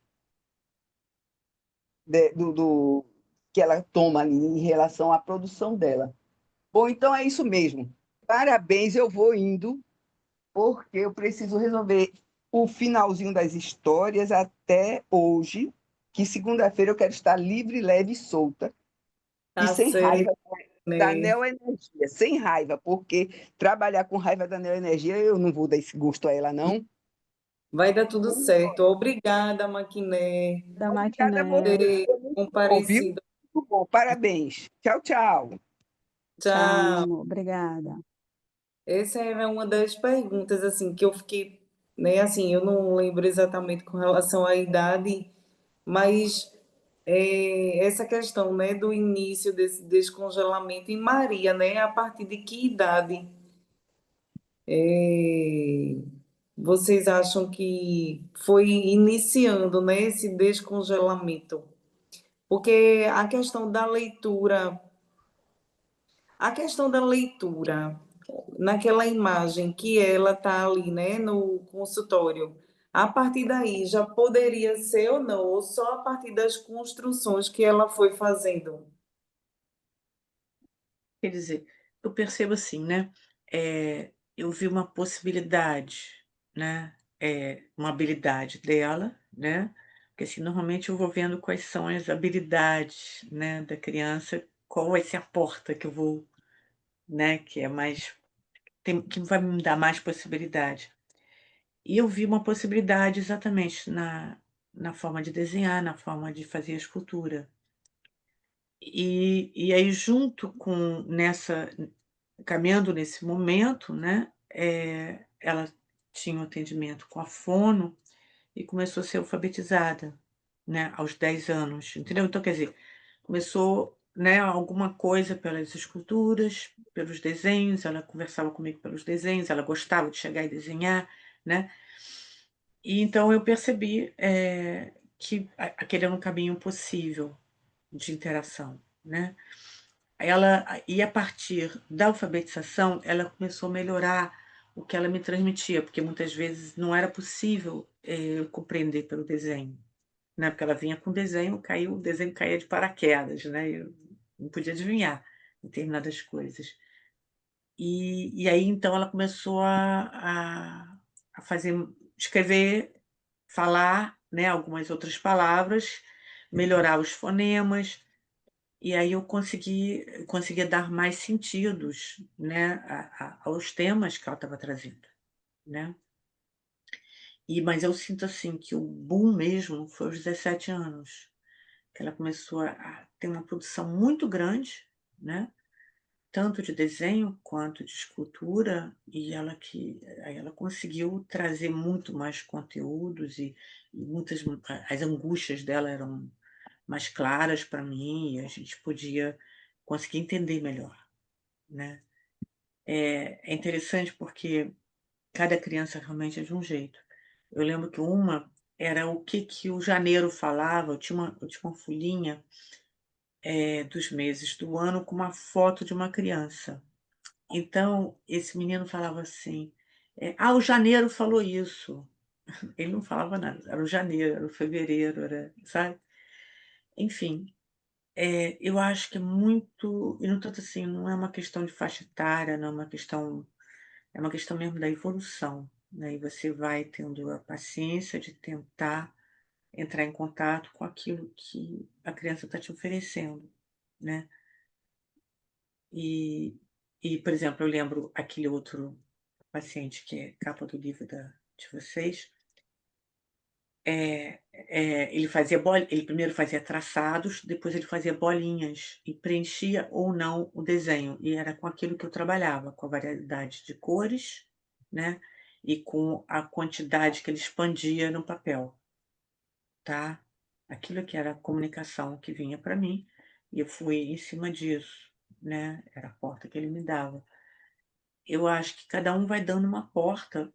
que ela toma ali em relação à produção dela. Bom, então é isso mesmo. Parabéns, eu vou indo, porque eu preciso resolver o finalzinho das histórias até hoje, que segunda-feira eu quero estar livre, leve e solta, e tá sem certo, raiva da né? neoenergia, sem raiva, porque trabalhar com raiva da neoenergia, eu não vou dar esse gosto a ela, não. Vai dar tudo certo. Obrigada, Maquiné, Da Obrigada a Maquiné. você, ter foi muito bom, viu? comparecido. Muito bom, parabéns. Tchau, tchau. Tchau, meu Tchau. amor. Obrigada. Essa era uma das perguntas, assim, que eu fiquei, né, assim, eu não lembro exatamente com relação à idade, mas essa questão, né, do início desse descongelamento em Maria, né, a partir de que idade é, vocês acham que foi iniciando, né, esse descongelamento? Porque a questão da leitura, naquela imagem que ela está ali, né, no consultório, a partir daí já poderia ser ou não, ou só a partir das construções que ela foi fazendo? Quer dizer, eu percebo assim, né, eu vi uma possibilidade, né, uma habilidade dela, né, Porque assim, normalmente eu vou vendo quais são as habilidades, né, da criança, qual vai ser a porta que eu vou, né, que é mais que vai me dar mais possibilidade. E eu vi uma possibilidade exatamente na forma de desenhar, na forma de fazer a escultura. E aí junto com caminhando nesse momento, né, ela tinha um atendimento com a fono e começou a ser alfabetizada, né, aos 10 anos, entendeu? Então, quer dizer, começou, né, alguma coisa pelas esculturas, pelos desenhos, ela conversava comigo pelos desenhos, ela gostava de chegar e desenhar, né. E então eu percebi, que aquele era um caminho possível de interação, né. A partir da alfabetização, ela começou a melhorar o que ela me transmitia, porque muitas vezes não era possível, eu compreender pelo desenho, né, porque ela vinha com desenho, o desenho caía de paraquedas, né, eu não podia adivinhar determinadas coisas. E aí então ela começou a fazer escrever, falar, né, algumas outras palavras, melhorar os fonemas, e aí eu conseguia dar mais sentidos, né, aos temas que ela estava trazendo, né. Mas eu sinto, assim, que o boom mesmo foi aos 17 anos, que ela começou a ter uma produção muito grande, né, tanto de desenho quanto de escultura, e aí ela conseguiu trazer muito mais conteúdos e muitas as angústias dela eram mais claras para mim e a gente podia conseguir entender melhor, né. É interessante porque cada criança realmente é de um jeito. Eu lembro que uma era o que que o janeiro falava, eu tinha uma folhinha, dos meses do ano com uma foto de uma criança. Então, esse menino falava assim, "Ah, o janeiro falou isso". Ele não falava nada, era o janeiro, era o fevereiro, era, sabe. Enfim, eu acho que é muito e no tanto assim, não é uma questão de faixa etária, não é uma questão é uma questão mesmo da evolução, né, e você vai tendo a paciência de tentar entrar em contato com aquilo que a criança está te oferecendo, né. E por exemplo, eu lembro aquele outro paciente que é capa do livro de vocês, ele primeiro fazia traçados, depois ele fazia bolinhas e preenchia ou não o desenho, e era com aquilo que eu trabalhava, com a variedade de cores, né, e com a quantidade que ele expandia no papel, tá. Aquilo que era a comunicação que vinha para mim, e eu fui em cima disso, né, era a porta que ele me dava. Eu acho que cada um vai dando uma porta,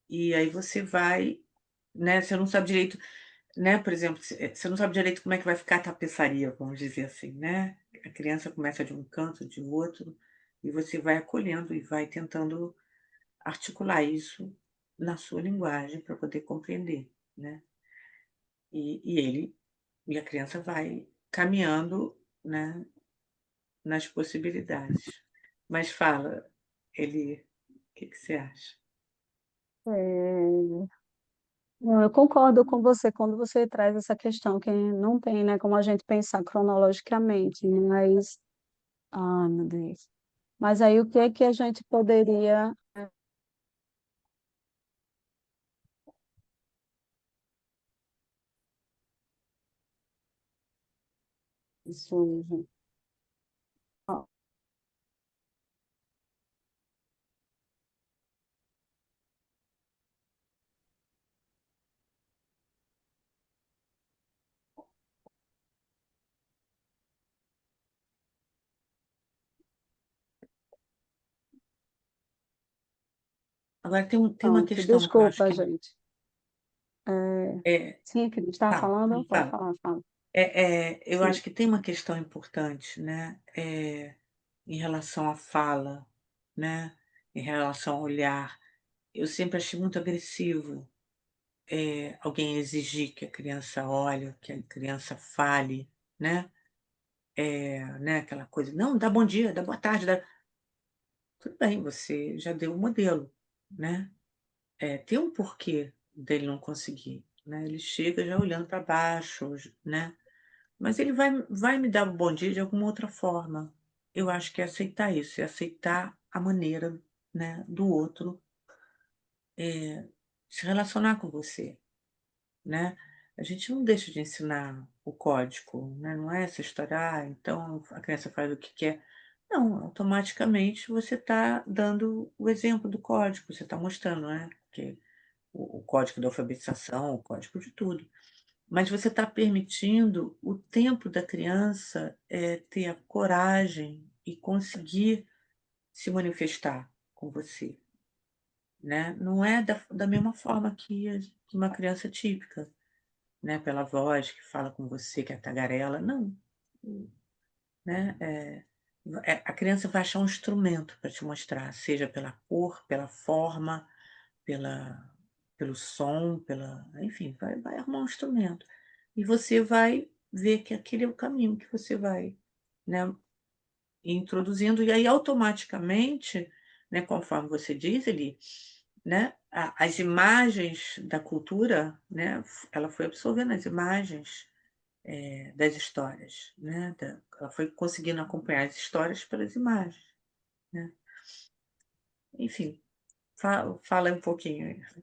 e aí você vai, né, você não sabe direito, né, por exemplo, você não sabe direito como é que vai ficar a tapeçaria, vamos dizer assim, né. A criança começa de um canto, de outro, e você vai acolhendo e vai tentando articular isso na sua linguagem para poder compreender, né. E a criança vai caminhando, né, nas possibilidades. Mas fala, ele o que que você acha? É, não, eu concordo com você quando você traz essa questão que não tem, né, como a gente pensar cronologicamente, mas, ah, meu Deus. Mas aí o que é que a gente poderia isso, ó, Agora tem uma pronto, questão que eu acho desculpa, que gente. É, é sim, que estava fala, falando? não, Pode fala. falar, fala. Eu Sim. acho que tem uma questão importante, né, em relação à fala, né, em relação ao olhar. Eu sempre achei muito agressivo, alguém exigir que a criança olhe, que a criança fale, né, né, aquela coisa: "Não, dá bom dia, dá boa tarde, dá". Tudo bem, você já deu o modelo, né, tem um porquê dele não conseguir. né? Ele chega já olhando para baixo, né? Mas ele vai me dar um bom dia de alguma outra forma. Eu acho que é aceitar isso, é aceitar a maneira, né, do outro, se relacionar com você, né. A gente não deixa de ensinar o código, né, não é essa história: "Ah, então a criança faz o que quer". Não, automaticamente você está dando o exemplo do código, você está mostrando, né, que o código da alfabetização, o código de tudo. Mas você está permitindo o tempo da criança, ter a coragem e conseguir se manifestar com você, né. Não é da mesma forma que uma criança típica, né, pela voz que fala com você, que é tagarela, não, né, a criança vai achar um instrumento para te mostrar, seja pela cor, pela forma, pela pelo som, enfim, vai arrumar um instrumento. E você vai ver que aquele é o caminho que você vai, né, introduzindo, e aí automaticamente, né, conforme você diz ali, né, as imagens da cultura, né, ela foi absorvendo as imagens, das histórias, né, ela foi conseguindo acompanhar as histórias pelas imagens, né. Enfim, fala um pouquinho aí, o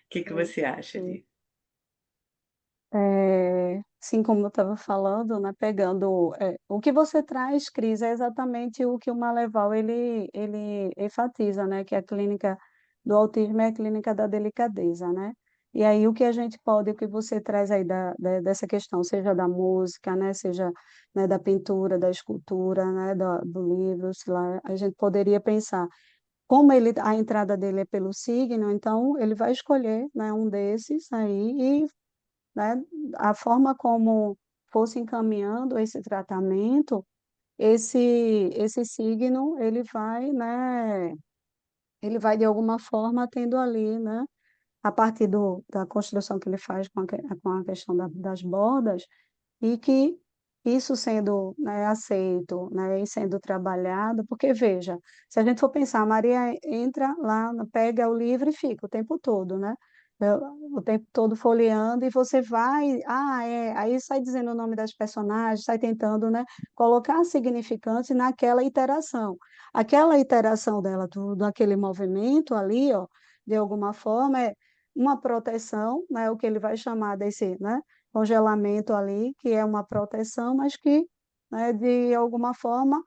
que que Sim, você acha sim. ali? Sim, como eu estava falando, né, pegando, o que você traz, Cris, é exatamente o que o Maleval ele enfatiza, né, que a clínica do autismo é a clínica da delicadeza, né? E aí o que a gente pode, o que você traz aí dessa questão, seja da música, né, seja, né, da pintura, da escultura, né, do livro, sei lá, a gente poderia pensar, como a entrada dele é pelo signo, então ele vai escolher, né, um desses aí, né, a forma como fosse encaminhando esse tratamento, esse esse signo, ele vai de alguma forma tendo ali, né, a partir da construção que ele faz com a questão das bordas, e que isso sendo, né, aceito, né, e sendo trabalhado, porque veja, se a gente for pensar, a Maria entra lá, pega o livro e fica o tempo todo, né? O tempo todo folheando, e você vai, aí sai dizendo o nome das personagens, sai tentando, né, colocar significantes naquela iteração. Aquela iteração dela, daquele movimento ali, ó, de alguma forma, é uma proteção, né, o que ele vai chamar desse, né, congelamento ali, que é uma proteção, mas que, né, de alguma forma,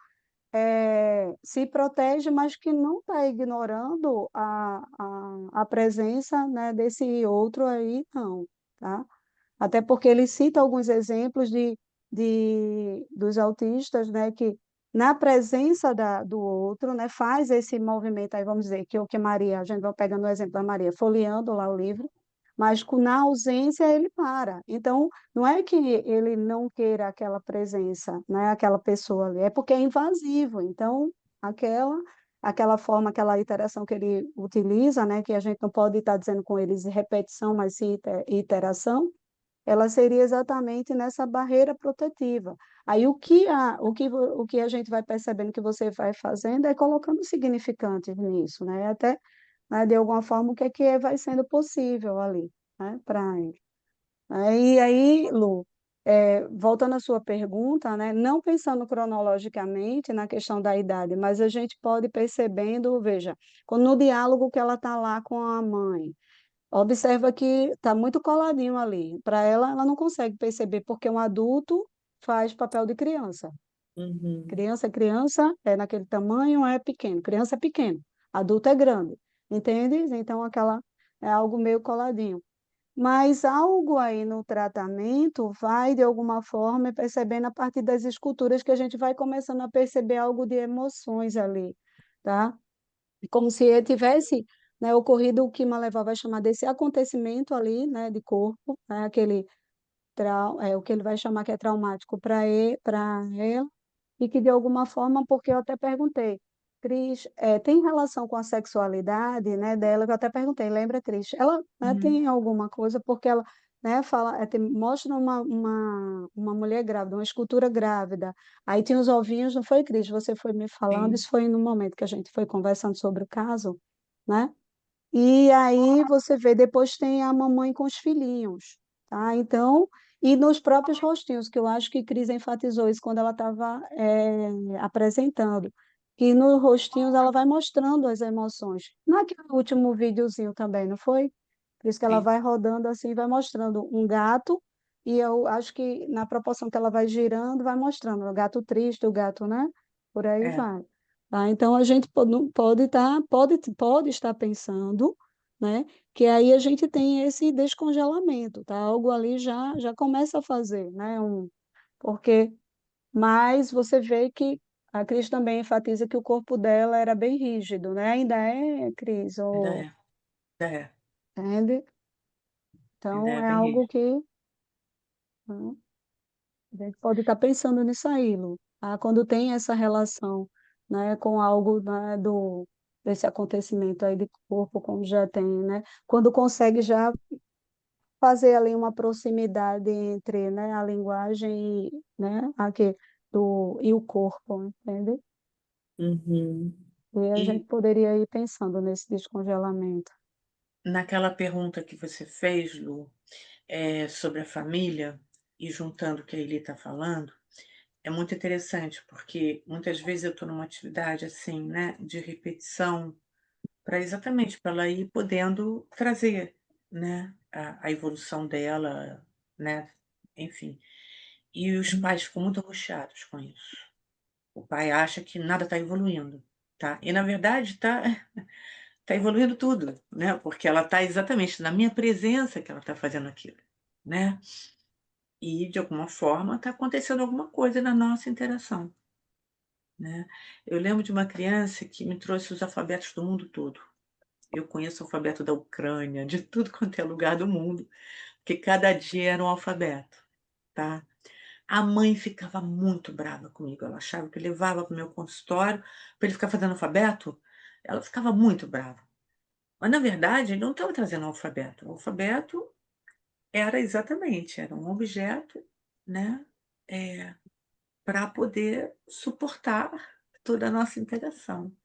se protege, mas que não está ignorando a presença, né, desse outro aí, não, tá? Até porque ele cita alguns exemplos dos autistas, né, que na presença do outro, né, faz esse movimento, aí vamos dizer, que o que Maria, a gente vai pegando o exemplo da Maria, folheando lá o livro, mas na ausência ele para. Então, não é que ele não queira aquela presença, né, aquela pessoa ali, é porque é invasivo. Então, aquela aquela forma, aquela iteração que ele utiliza, né, que a gente não pode estar dizendo com eles repetição, mas sim iteração, ela seria exatamente nessa barreira protetiva. Aí o que a gente vai percebendo que você vai fazendo é colocando significantes nisso, né? Até, né, de alguma forma, o que vai sendo possível ali, né, para ele. E aí, Lu, voltando à sua pergunta, né, não pensando cronologicamente na questão da idade, mas a gente pode ir percebendo, veja, quando no diálogo que ela está lá com a mãe, observa que está muito coladinho ali. Para ela, ela não consegue perceber, porque um adulto faz papel de criança. Uhum. Criança é criança, é naquele tamanho, é pequeno. Criança é pequeno, adulto é grande. Entende? Então, aquela é algo meio coladinho. Mas algo aí no tratamento vai, de alguma forma, percebendo a partir das esculturas que a gente vai começando a perceber algo de emoções ali, tá? Como se tivesse, né, ocorrido o que Maleval vai chamar desse acontecimento ali, né, de corpo, né, o que ele vai chamar que é traumático para ela, e que de alguma forma, porque eu até perguntei, Cris, tem relação com a sexualidade, né, dela, que eu até perguntei, lembra, Cris? Ela, né, Uhum. tem alguma coisa, porque ela, né, fala, mostra uma mulher grávida, uma escultura grávida, aí tinha os ovinhos, não foi, Cris? Você foi me falando, Sim. isso foi no momento que a gente foi conversando sobre o caso, né? E aí você vê, depois tem a mamãe com os filhinhos, tá? Então, e nos próprios rostinhos, que eu acho que Cris enfatizou isso quando ela estava apresentando, que nos rostinhos ela vai mostrando as emoções. Naquele último videozinho também, não foi? Por isso que ela Sim. vai rodando assim, vai mostrando um gato, e eu acho que na proporção que ela vai girando, vai mostrando o gato triste, o gato, né? Por aí É, vai. Tá? Então a gente pode estar pensando, né, que aí a gente tem esse descongelamento, tá? Algo ali já começa a fazer, né? Porque, mas você vê que a Cris também enfatiza que o corpo dela era bem rígido, né? Ainda é, Cris, ainda ou, é, ainda é, entende? ainda Então é é bem algo rígido. que, né, a gente pode estar pensando nisso aí, Lu. Ah, quando tem essa relação, né, com algo, né, desse acontecimento aí de corpo, como já tem, né? Quando consegue já fazer ali uma proximidade entre, né, a linguagem e, né, e o corpo, entende? Uhum. E a gente E poderia ir pensando nesse descongelamento. naquela pergunta que você fez, Lu, sobre a família, e juntando o que a Eli está falando, é muito interessante, porque muitas vezes eu estou numa atividade assim, né, de repetição, para exatamente para ela ir podendo trazer, né, a evolução dela, né, enfim. E os pais ficam muito angustiados com isso. O pai acha que nada está evoluindo, tá? E na verdade tá evoluindo tudo, né? Porque ela está exatamente na minha presença que ela está fazendo aquilo, né? E de alguma forma está acontecendo alguma coisa na nossa interação, né? Eu lembro de uma criança que me trouxe os alfabetos do mundo todo. Eu conheço o alfabeto da Ucrânia, de tudo quanto é lugar do mundo, porque cada dia era um alfabeto, tá? A mãe ficava muito brava comigo, ela achava que eu levava para o meu consultório para ele ficar fazendo alfabeto, ela ficava muito brava. Mas na verdade ele não estava trazendo o alfabeto era um objeto, né, para poder suportar toda a nossa interação.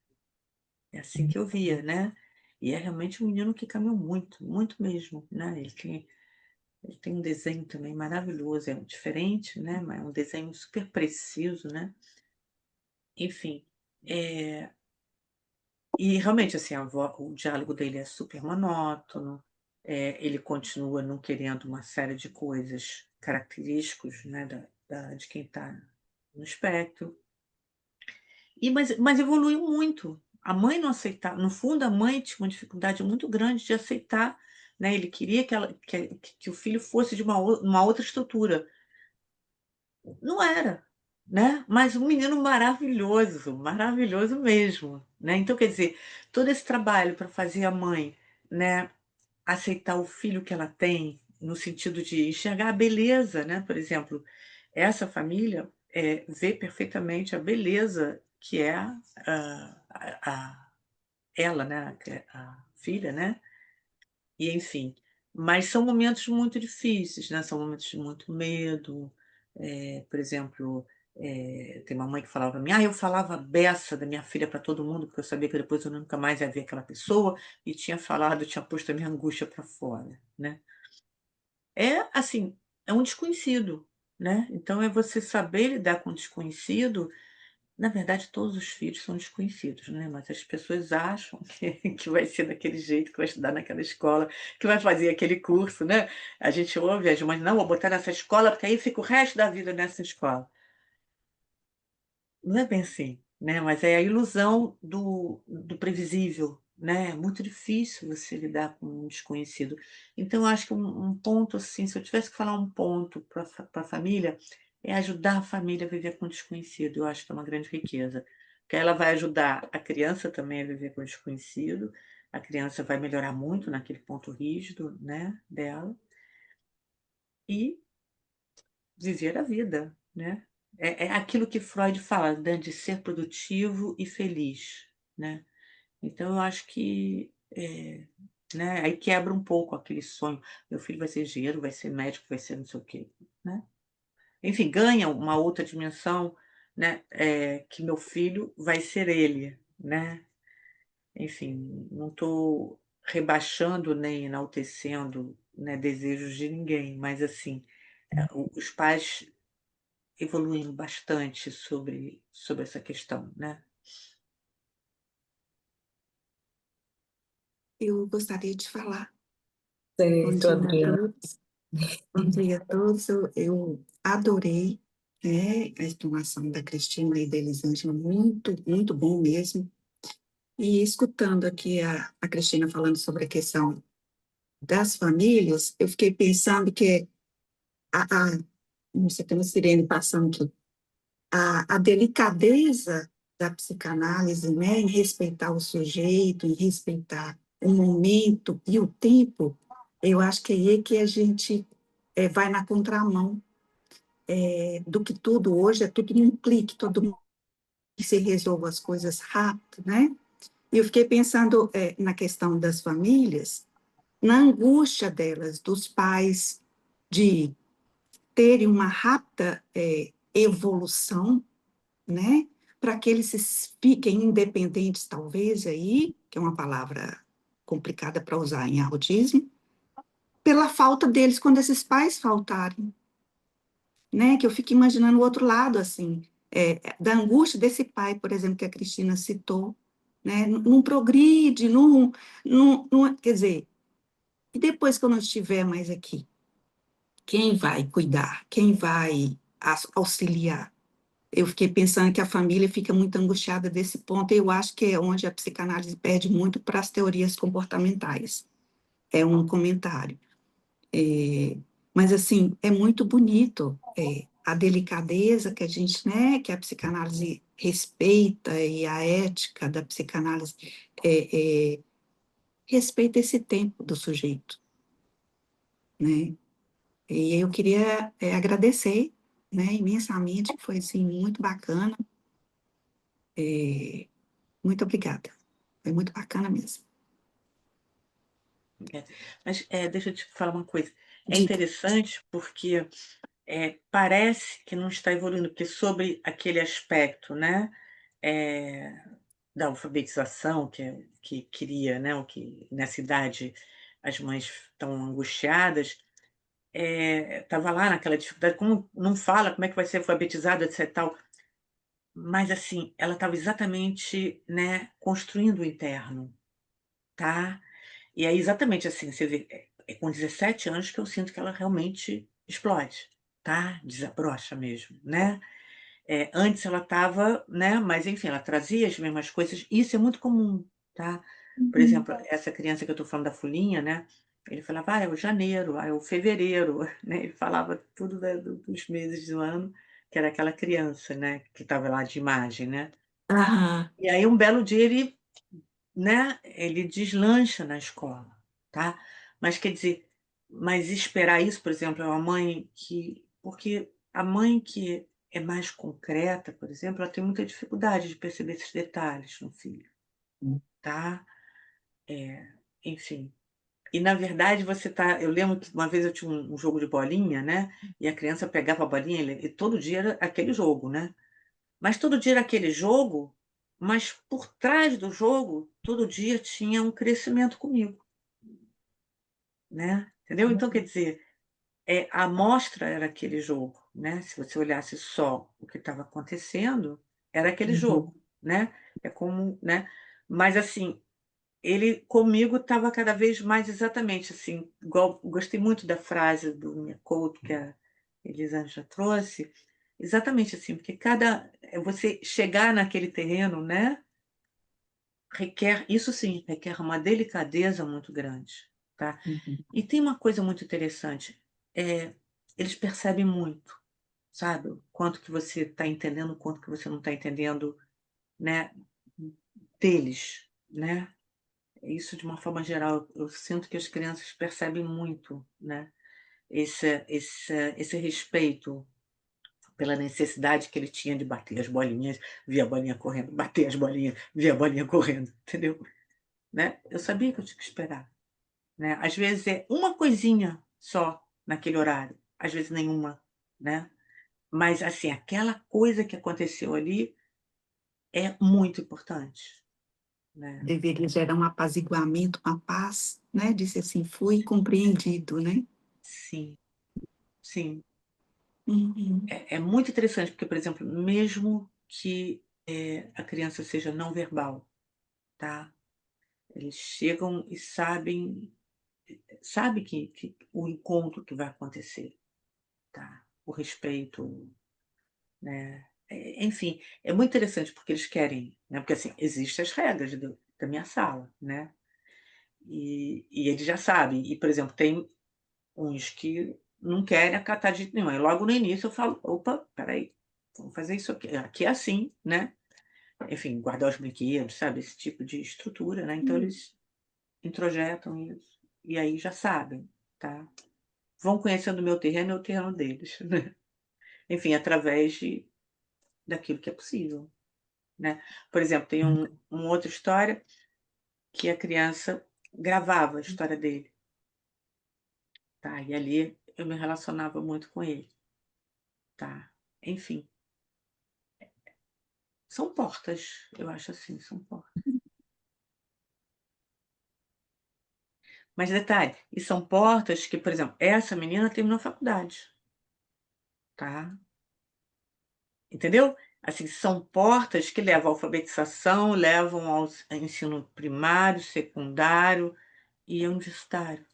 É assim que eu via, né. E é realmente um menino que caminhou muito, muito mesmo, né, ele tem um desenho também maravilhoso, é um diferente, né, mas é um desenho super preciso, né. Enfim, eh, e realmente, assim, o diálogo dele é super monótono, ele continua não querendo uma série de coisas característicos, né, de quem está no espectro. Mas evoluiu muito. A mãe não aceitava, no fundo, a mãe tinha uma dificuldade muito grande de aceitar, né, ele queria que o filho fosse de uma outra estrutura. Não era, né, mas um menino maravilhoso, maravilhoso mesmo, né. Então, quer dizer, todo esse trabalho para fazer a mãe, né, aceitar o filho que ela tem, no sentido de enxergar a beleza, né, por exemplo, essa família, vê perfeitamente a beleza que é ela, né, que é a filha, né, e enfim, mas são momentos muito difíceis, né, são momentos de muito medo, por exemplo, tem uma mãe que falava pra mim: "Ah, eu falava a beça da minha filha para todo mundo, porque eu sabia que depois eu nunca mais ia ver aquela pessoa", e tinha posto a minha angústia para fora, né. É, assim, é um desconhecido, né, então é você saber lidar com o desconhecido. Na verdade, todos os filhos são desconhecidos, né, mas as pessoas acham que vai ser daquele jeito, que vai estudar naquela escola, que vai fazer aquele curso, né. A gente ouve as mães: "Não, vou botar nessa escola, porque aí fica o resto da vida nessa escola". Não é bem assim, né, mas é a ilusão do previsível, né, é muito difícil você lidar com um desconhecido. Então eu acho que um ponto, assim, se eu tivesse que falar um ponto para a família, é ajudar a família a viver com o desconhecido, eu acho que é uma grande riqueza, porque ela vai ajudar a criança também a viver com o desconhecido, a criança vai melhorar muito naquele ponto rígido, né, dela, e viver a vida, né. É aquilo que Freud fala, né, de ser produtivo e feliz, né. Então eu acho que, né, aí quebra um pouco aquele sonho, meu filho vai ser engenheiro, vai ser médico, vai ser não sei o quê, né. Enfim, ganha uma outra dimensão, né, que meu filho vai ser ele, né. Enfim, não estou rebaixando nem enaltecendo, né, desejos de ninguém, mas assim, os pais evoluindo bastante sobre essa questão, né? Eu gostaria de falar. Bom Certo, dia a Adriana. todos. Bom dia a todos. Eu adorei, né, a explanação da Cristina e da Elisângela, muito, muito bom mesmo. E escutando aqui a Cristina falando sobre a questão das famílias, eu fiquei pensando que não sei, tem uma sirene passando aqui, a delicadeza da psicanálise, né, em respeitar o sujeito, em respeitar o momento e o tempo, eu acho que é aí que a gente vai na contramão do que tudo hoje, é tudo num clique, todo mundo que se resolve as coisas rápido, né? E eu fiquei pensando na questão das famílias, na angústia delas, dos pais, de terem uma rápida evolução, né? Para que eles fiquem independentes, talvez, aí, que é uma palavra complicada para usar em autismo, pela falta deles quando esses pais faltarem, né? Que eu fico imaginando o outro lado, assim, da angústia desse pai, por exemplo, que a Cristina citou, né? Não progride, quer dizer, e depois que eu não estiver mais aqui, quem vai cuidar? Quem vai auxiliar? Eu fiquei pensando que a família fica muito angustiada desse ponto, e eu acho que é onde a psicanálise perde muito para as teorias comportamentais. É um comentário. Mas, assim, é muito bonito a delicadeza que a gente, né, que a psicanálise respeita e a ética da psicanálise respeita esse tempo do sujeito, né? E eu queria agradecer, né, imensamente, foi, assim, muito bacana. Muito obrigada. Foi muito bacana mesmo. Mas deixa eu te falar uma coisa. É Diga. interessante porque parece que não está evoluindo, porque sobre aquele aspecto, né, é, da alfabetização que queria, né, o que nessa idade as mães estão angustiadas, estava lá naquela dificuldade, como não fala, como é que vai ser alfabetizado, etc. Tal. Mas assim, ela estava exatamente, né, construindo o interno, tá? E aí exatamente assim, você vê, com 17 anos que eu sinto que ela realmente explode, tá? Desabrocha mesmo, né? Antes ela estava, né, mas enfim, ela trazia as mesmas coisas, e isso é muito comum, tá? Por Uhum. exemplo, essa criança que eu estou falando da Folhinha, né, ele falava: "Ah, é o janeiro, ah, é o fevereiro", né, ele falava tudo dos meses do ano, que era aquela criança, né, que estava lá de imagem, né. Aham. E aí um belo dia ele, né, ele deslancha na escola, tá. Mas quer dizer, mas esperar isso, por exemplo, é uma mãe que porque a mãe que é mais concreta, por exemplo, ela tem muita dificuldade de perceber esses detalhes no filho, tá. Enfim. E na verdade eu lembro que uma vez eu tinha um jogo de bolinha, né, e a criança pegava a bolinha e todo dia era aquele jogo, né. Mas todo dia era aquele jogo, mas por trás do jogo, todo dia tinha um crescimento comigo, né, entendeu? Então quer dizer, a amostra era aquele jogo, né, se você olhasse só o que estava acontecendo, era aquele Uhum. jogo, né, é como, né, mas assim, ele comigo estava cada vez mais exatamente assim, igual gostei muito da frase do Minha que a Elisângela trouxe, exatamente assim, porque você chegar naquele terreno, né, requer isso sim, requer uma delicadeza muito grande, tá. Uhum. E tem uma coisa muito interessante, eles percebem muito, sabe, o quanto que você está entendendo, o quanto que você não está entendendo, né, deles, né. Isso de uma forma geral, eu sinto que as crianças percebem muito, né, esse respeito pela necessidade que ele tinha de bater as bolinhas, via a bolinha correndo, bater as bolinhas, via a bolinha correndo, entendeu? Né? Eu sabia que eu tinha que esperar, né? Às vezes é uma coisinha só naquele horário, às vezes nenhuma, né? Mas assim, aquela coisa que aconteceu ali é muito importante, né? Deveria gerar um apaziguamento, uma paz, né? Disse assim, fui compreendido, né? Sim, sim. Uhum. É muito interessante, porque, por exemplo, mesmo que a criança seja não verbal, tá? Eles chegam e sabe que o encontro que vai acontecer, tá? O respeito, né? Enfim, é muito interessante porque eles querem, né? Porque assim, existem as regras da minha sala, né? E eles já sabem. E, por exemplo, tem uns que não querem acatar de jeito nenhum. Aí logo no início eu falo, opa, peraí, vamos fazer isso aqui. Aqui é assim, né? Enfim, guardar os brinquedos, sabe? Esse tipo de estrutura, né? Então eles introjetam isso. E aí já sabem, tá? Vão conhecendo o meu terreno e o terreno deles, né? Enfim, através daquilo que é possível, né? Por exemplo, tem uma outra história que a criança gravava a história dele, tá? E ali eu me relacionava muito com ele, tá? Enfim, são portas, eu acho assim, são portas. Mas detalhe, e são portas que, por exemplo, essa menina terminou a faculdade, tá? Entendeu? Assim, são portas que levam à alfabetização, levam ao ensino primário, secundário e universitário,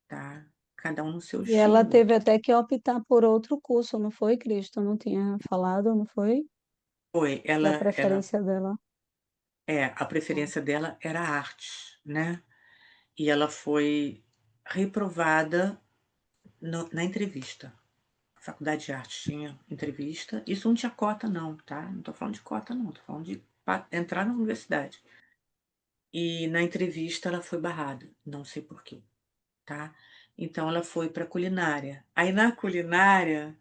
tá? Cada um no seu E ela estilo. teve até que optar por outro curso, não foi, Cristo? Não tinha falado, não foi? Foi, Da ela preferência dela. a preferência dela era arte, né? E ela foi reprovada na entrevista. A Faculdade de Arte tinha entrevista. Isso não tinha cota, não, tá? Não tô falando de cota, não. Tô falando de entrar na universidade. E na entrevista ela foi barrada. Não sei por quê, tá? Então ela foi para culinária. Aí na culinária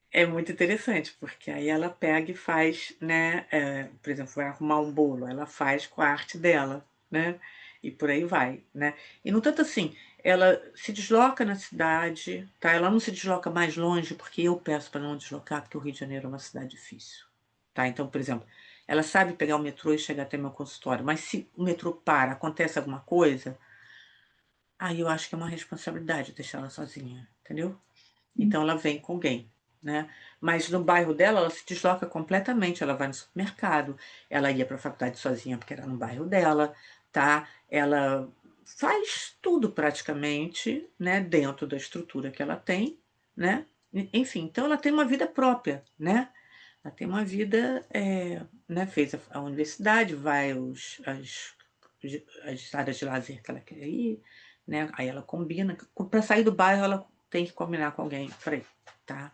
é muito interessante, porque aí ela pega e faz, né? Por exemplo, vai arrumar um bolo, ela faz com a arte dela, né? E por aí vai, né? E no tanto assim, ela se desloca na cidade, tá? Ela não se desloca mais longe, porque eu peço para não deslocar, porque o Rio de Janeiro é uma cidade difícil, tá? Então, por exemplo, ela sabe pegar o metrô e chegar até meu consultório, mas se o metrô para, acontece alguma coisa, aí eu acho que é uma responsabilidade deixar ela sozinha, entendeu? Então ela vem com alguém, né? Mas no bairro dela, ela se desloca completamente. Ela vai no supermercado, ela ia para a faculdade sozinha porque era no bairro dela, tá? Ela faz tudo praticamente, né? Dentro da estrutura que ela tem, né? Enfim, então ela tem uma vida própria, né? Ela tem uma vida, né? Fez a universidade, vai as áreas de lazer que ela quer ir, né? Aí ela combina. Para sair do bairro, ela tem que combinar com alguém para ir, tá?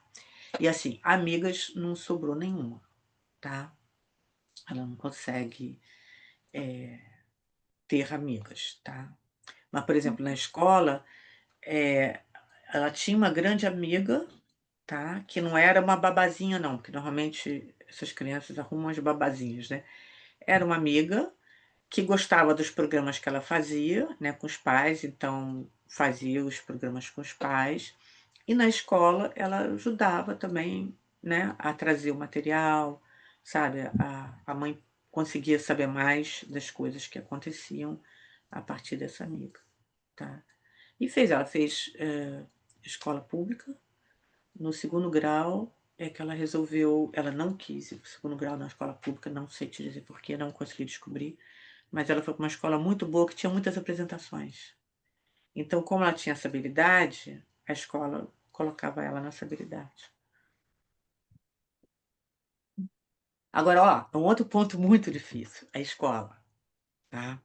E assim, amigas não sobrou nenhuma, tá? Ela não consegue ter amigas, tá? Mas, por exemplo, na escola, é, ela tinha uma grande amiga, tá? Que não era uma babazinha, não, porque normalmente essas crianças arrumam as babazinhas, né? Era uma amiga que gostava dos programas que ela fazia, né, com os pais, então fazia os programas com os pais. E na escola ela ajudava também, né, a trazer o material, sabe? A mãe conseguia saber mais das coisas que aconteciam a partir dessa amiga, tá? E ela fez escola pública. No segundo grau é que ela resolveu, ela não quis ir para o segundo grau na escola pública, não sei te dizer porquê, não consegui descobrir, mas ela foi para uma escola muito boa que tinha muitas apresentações. Então, como ela tinha essa habilidade, a escola colocava ela nessa habilidade. Agora, ó, um outro ponto muito difícil, a escola, tá?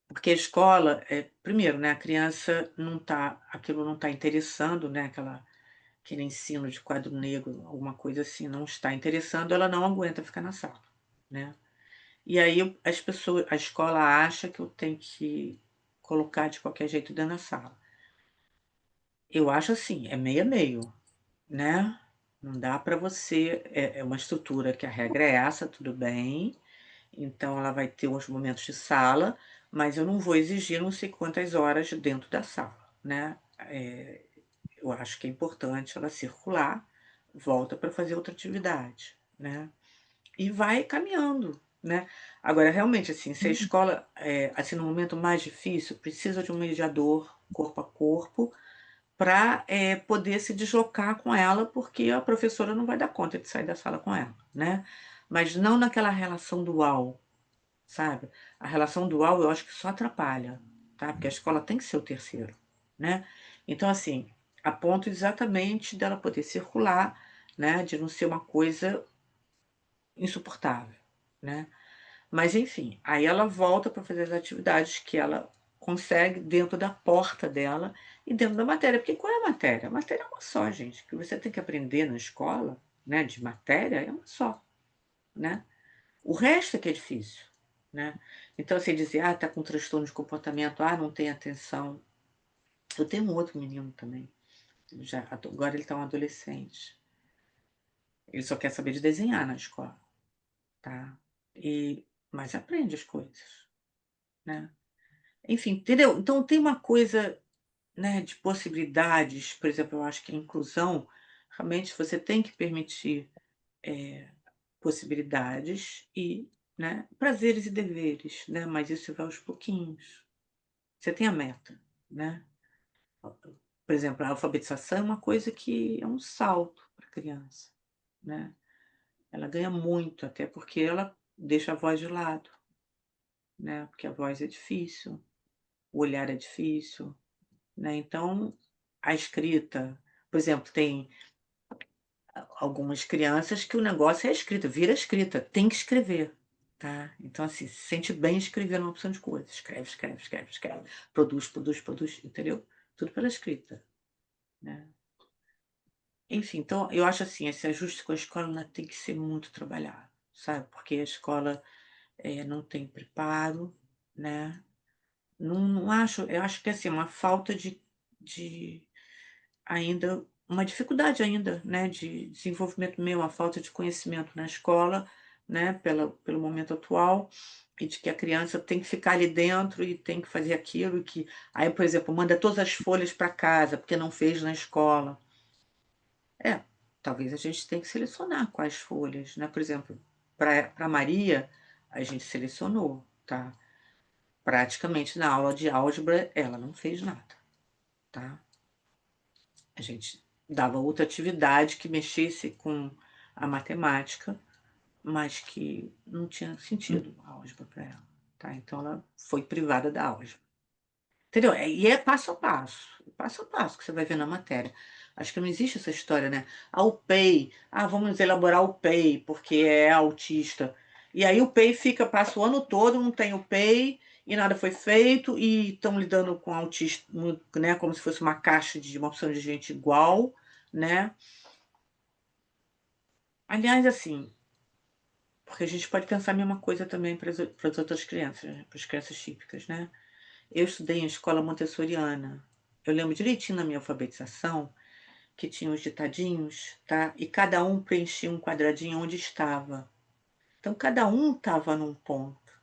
Porque a escola, primeiro, né, a criança não tá, aquilo não está interessando, né, aquele ensino de quadro negro, alguma coisa assim, não está interessando, ela não aguenta ficar na sala, né? E aí as pessoas, a escola acha que eu tenho que colocar de qualquer jeito dentro da sala. Eu acho assim, é meio a meio, né? Não dá para você, é uma estrutura que a regra é essa, tudo bem. Então ela vai ter uns momentos de sala, mas eu não vou exigir não sei quantas horas dentro da sala, né? Eu acho que é importante ela circular, volta para fazer outra atividade, né? E vai caminhando, né? Agora, realmente, assim, se a escola, assim, no momento mais difícil, precisa de um mediador corpo a corpo para poder se deslocar com ela, porque a professora não vai dar conta de sair da sala com ela, né? Mas não naquela relação dual, sabe? A relação dual eu acho que só atrapalha, tá? Porque a escola tem que ser o terceiro, né? Então, assim, a ponto exatamente dela poder circular, né? De não ser uma coisa insuportável, né? Mas, enfim, aí ela volta para fazer as atividades que ela consegue dentro da porta dela e dentro da matéria. Porque qual é a matéria? A matéria é uma só, gente. O que você tem que aprender na escola, né, de matéria, é uma só, né? O resto é que é difícil, né? Então, você dizer, ah, tá com transtorno de comportamento, ah, não tem atenção. Eu tenho um outro menino também. Agora ele está um adolescente. Ele só quer saber de desenhar na escola, tá? Mas aprende as coisas, né? Enfim, entendeu? Então tem uma coisa, né, de possibilidades, por exemplo, eu acho que a inclusão, realmente você tem que permitir possibilidades e, né, prazeres e deveres, né, mas isso vai aos pouquinhos. Você tem a meta, né? Por exemplo, a alfabetização é uma coisa que é um salto para a criança, né? Ela ganha muito, até porque ela deixa a voz de lado, né? Porque a voz é difícil, o olhar é difícil, né? Então, a escrita, por exemplo, tem algumas crianças que o negócio é a escrita, vira escrita, tem que escrever, tá? Então, assim, se sente bem escrevendo uma opção de coisa. Escreve, escreve, escreve, escreve. Produz, produz, produz, entendeu? Tudo pela escrita, né? Enfim, então, eu acho assim, esse ajuste com a escola ainda tem que ser muito trabalhado, sabe? Porque a escola não tem preparo, né? Não acho, eu acho que assim, uma falta de ainda uma dificuldade ainda, né, de desenvolvimento meu, uma falta de conhecimento na escola, né, pelo momento atual, e de que a criança tem que ficar ali dentro e tem que fazer aquilo, e que aí, por exemplo, manda todas as folhas para casa porque não fez na escola. Talvez a gente tenha que selecionar quais folhas, né? Por exemplo, para Maria, a gente selecionou, tá? Praticamente na aula de álgebra ela não fez nada, tá? A gente dava outra atividade que mexesse com a matemática, mas que não tinha sentido a álgebra para ela, tá? Então ela foi privada da álgebra. Entendeu? E é passo a passo que você vai ver na matéria. Acho que não existe essa história, né? Ah, o PEI, vamos elaborar o PEI, porque é autista. E aí o PEI passa o ano todo, não tem o PEI, e nada foi feito, e estão lidando com autista, né? Como se fosse uma caixa de uma opção de gente igual, né? Aliás, assim, porque a gente pode pensar a mesma coisa também para as outras crianças, né? Para as crianças típicas, né? Eu estudei em escola montessoriana. Eu lembro direitinho na minha alfabetização que tinha os ditadinhos, tá? E cada um preenchia um quadradinho onde estava. Então, cada um estava num ponto,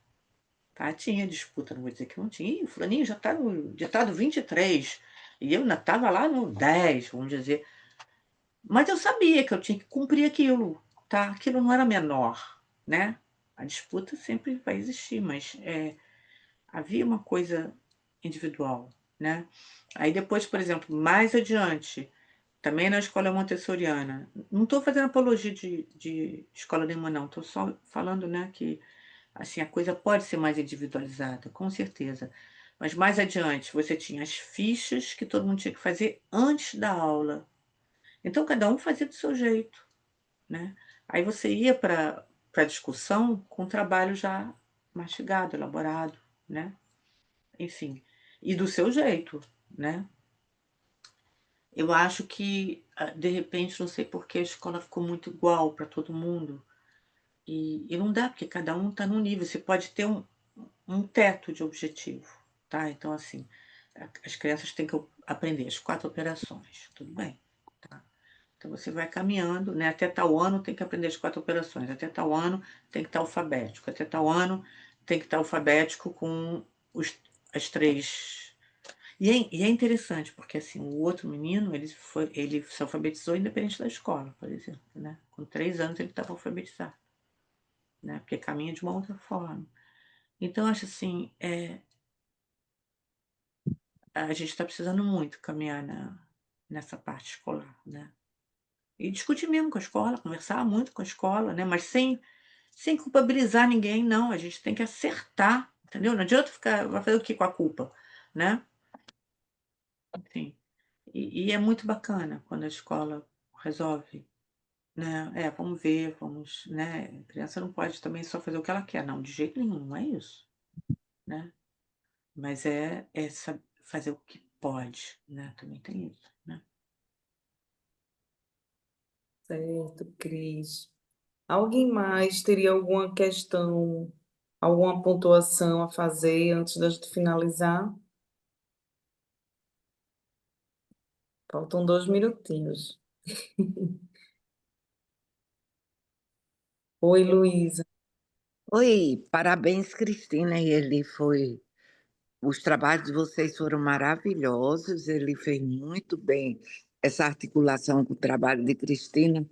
tá? Tinha disputa, não vou dizer que não tinha. Ih, o fulaninho já está no ditado 23 e eu ainda estava lá no 10, vamos dizer. Mas eu sabia que eu tinha que cumprir aquilo, tá? Aquilo não era menor, né? A disputa sempre vai existir, mas havia uma coisa individual, né? Aí depois, por exemplo, mais adiante, também na escola montessoriana, não estou fazendo apologia de escola nenhuma, não, estou só falando, né, que assim, a coisa pode ser mais individualizada, com certeza. Mas mais adiante, você tinha as fichas que todo mundo tinha que fazer antes da aula. Então, cada um fazia do seu jeito, né? Aí você ia para a discussão com o trabalho já mastigado, elaborado, né? Enfim, e do seu jeito, né? Eu acho que, de repente, não sei por que a escola ficou muito igual para todo mundo. E não dá, porque cada um está num nível. Você pode ter um teto de objetivo, tá? Então, assim, as crianças têm que aprender as 4 operações, tudo bem, tá? Então, você vai caminhando, né? Até tal ano tem que aprender as 4 operações, até tal ano tem que estar alfabético, até tal ano tem que estar alfabético com as 3. E é interessante, porque assim, o outro menino, ele se alfabetizou independente da escola, por exemplo, né? Com 3 anos ele estava alfabetizado. né? Porque caminha de uma outra forma. Então, acho assim, a gente está precisando muito caminhar nessa parte escolar, né? E discutir mesmo com a escola, conversar muito com a escola, né? Mas sem culpabilizar ninguém, não. A gente tem que acertar, entendeu? Não adianta vai fazer o que com a culpa, né? Enfim. E é muito bacana quando a escola resolve, né? Vamos ver, vamos, né? A criança não pode também só fazer o que ela quer, não, de jeito nenhum, não é isso, né? Mas fazer o que pode, né? Também tem isso, né? Certo, Cris. Alguém mais teria alguma questão, alguma pontuação a fazer antes da gente finalizar? Faltam 2 minutinhos. Oi, Luísa. Oi, parabéns, Cristina. Os trabalhos de vocês foram maravilhosos. Ele fez muito bem essa articulação com o trabalho de Cristina.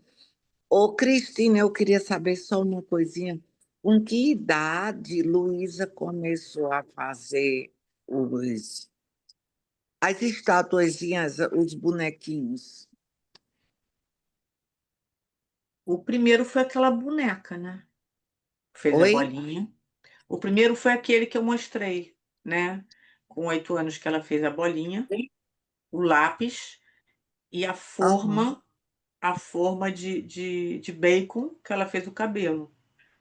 Ô, Cristina, eu queria saber só uma coisinha. Com que idade Luísa começou a fazer as estatuazinhas, os bonequinhos? O primeiro foi aquela boneca, né? Fez a Oi? bolinha. O primeiro foi aquele que eu mostrei, né? Com 8 anos que ela fez a bolinha, o lápis e Aham. a forma de bacon que ela fez o cabelo.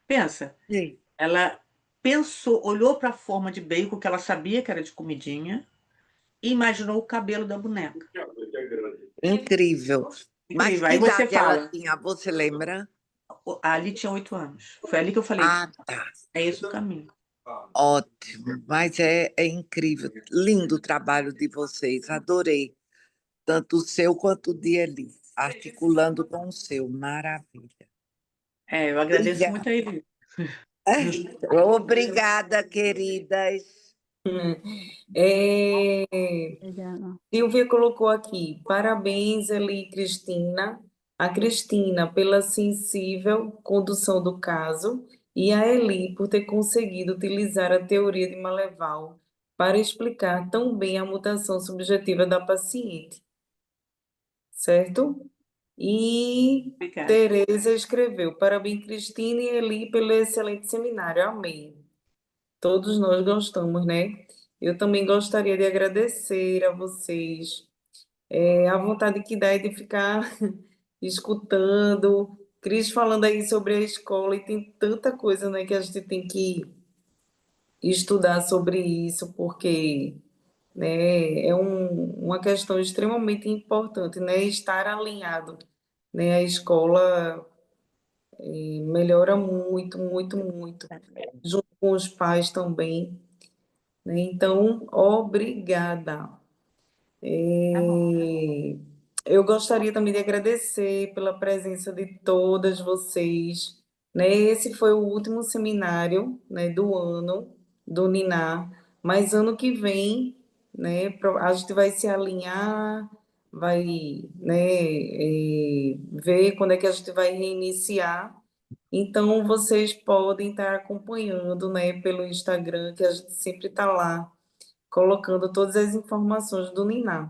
Pensa, Sim. ela pensou, olhou para a forma de bacon que ela sabia que era de comidinha e imaginou o cabelo da boneca. Incrível. Mas Incrível. que Aí você idade ela fala, tinha? Você lembra? ali tinha 8 anos. Foi ali que eu falei, Ah, tá. é esse o caminho. Ótimo, mas é incrível. Lindo o trabalho de vocês, adorei. Tanto o seu quanto o de Eli, articulando com o seu. Maravilha. Eu agradeço muito Obrigada. a ele. Obrigada, queridas. É, Obrigada. Silvia colocou aqui, parabéns, Eli e Cristina. A Cristina pela sensível condução do caso e a Eli por ter conseguido utilizar a teoria de Maleval para explicar tão bem a mutação subjetiva da paciente, certo? E Obrigada. Tereza escreveu, parabéns, Cristina e Eli pelo excelente seminário, amém. Todos nós gostamos, né? Eu também gostaria de agradecer a vocês. A vontade que dá é de ficar escutando. Cris falando aí sobre a escola, e tem tanta coisa, né, que a gente tem que estudar sobre isso, porque, né, uma questão extremamente importante, né, estar alinhado, né, a escola melhora muito, muito, muito, junto com os pais também, né? Então, obrigada. Tá bom. Eu gostaria também de agradecer pela presença de todas vocês, né? Esse foi o último seminário, né, do ano do Niná, mas ano que vem, né, a gente vai se alinhar, vai, né, ver quando é que a gente vai reiniciar. Então, vocês podem estar acompanhando, né, pelo Instagram, que a gente sempre está lá colocando todas as informações do Niná.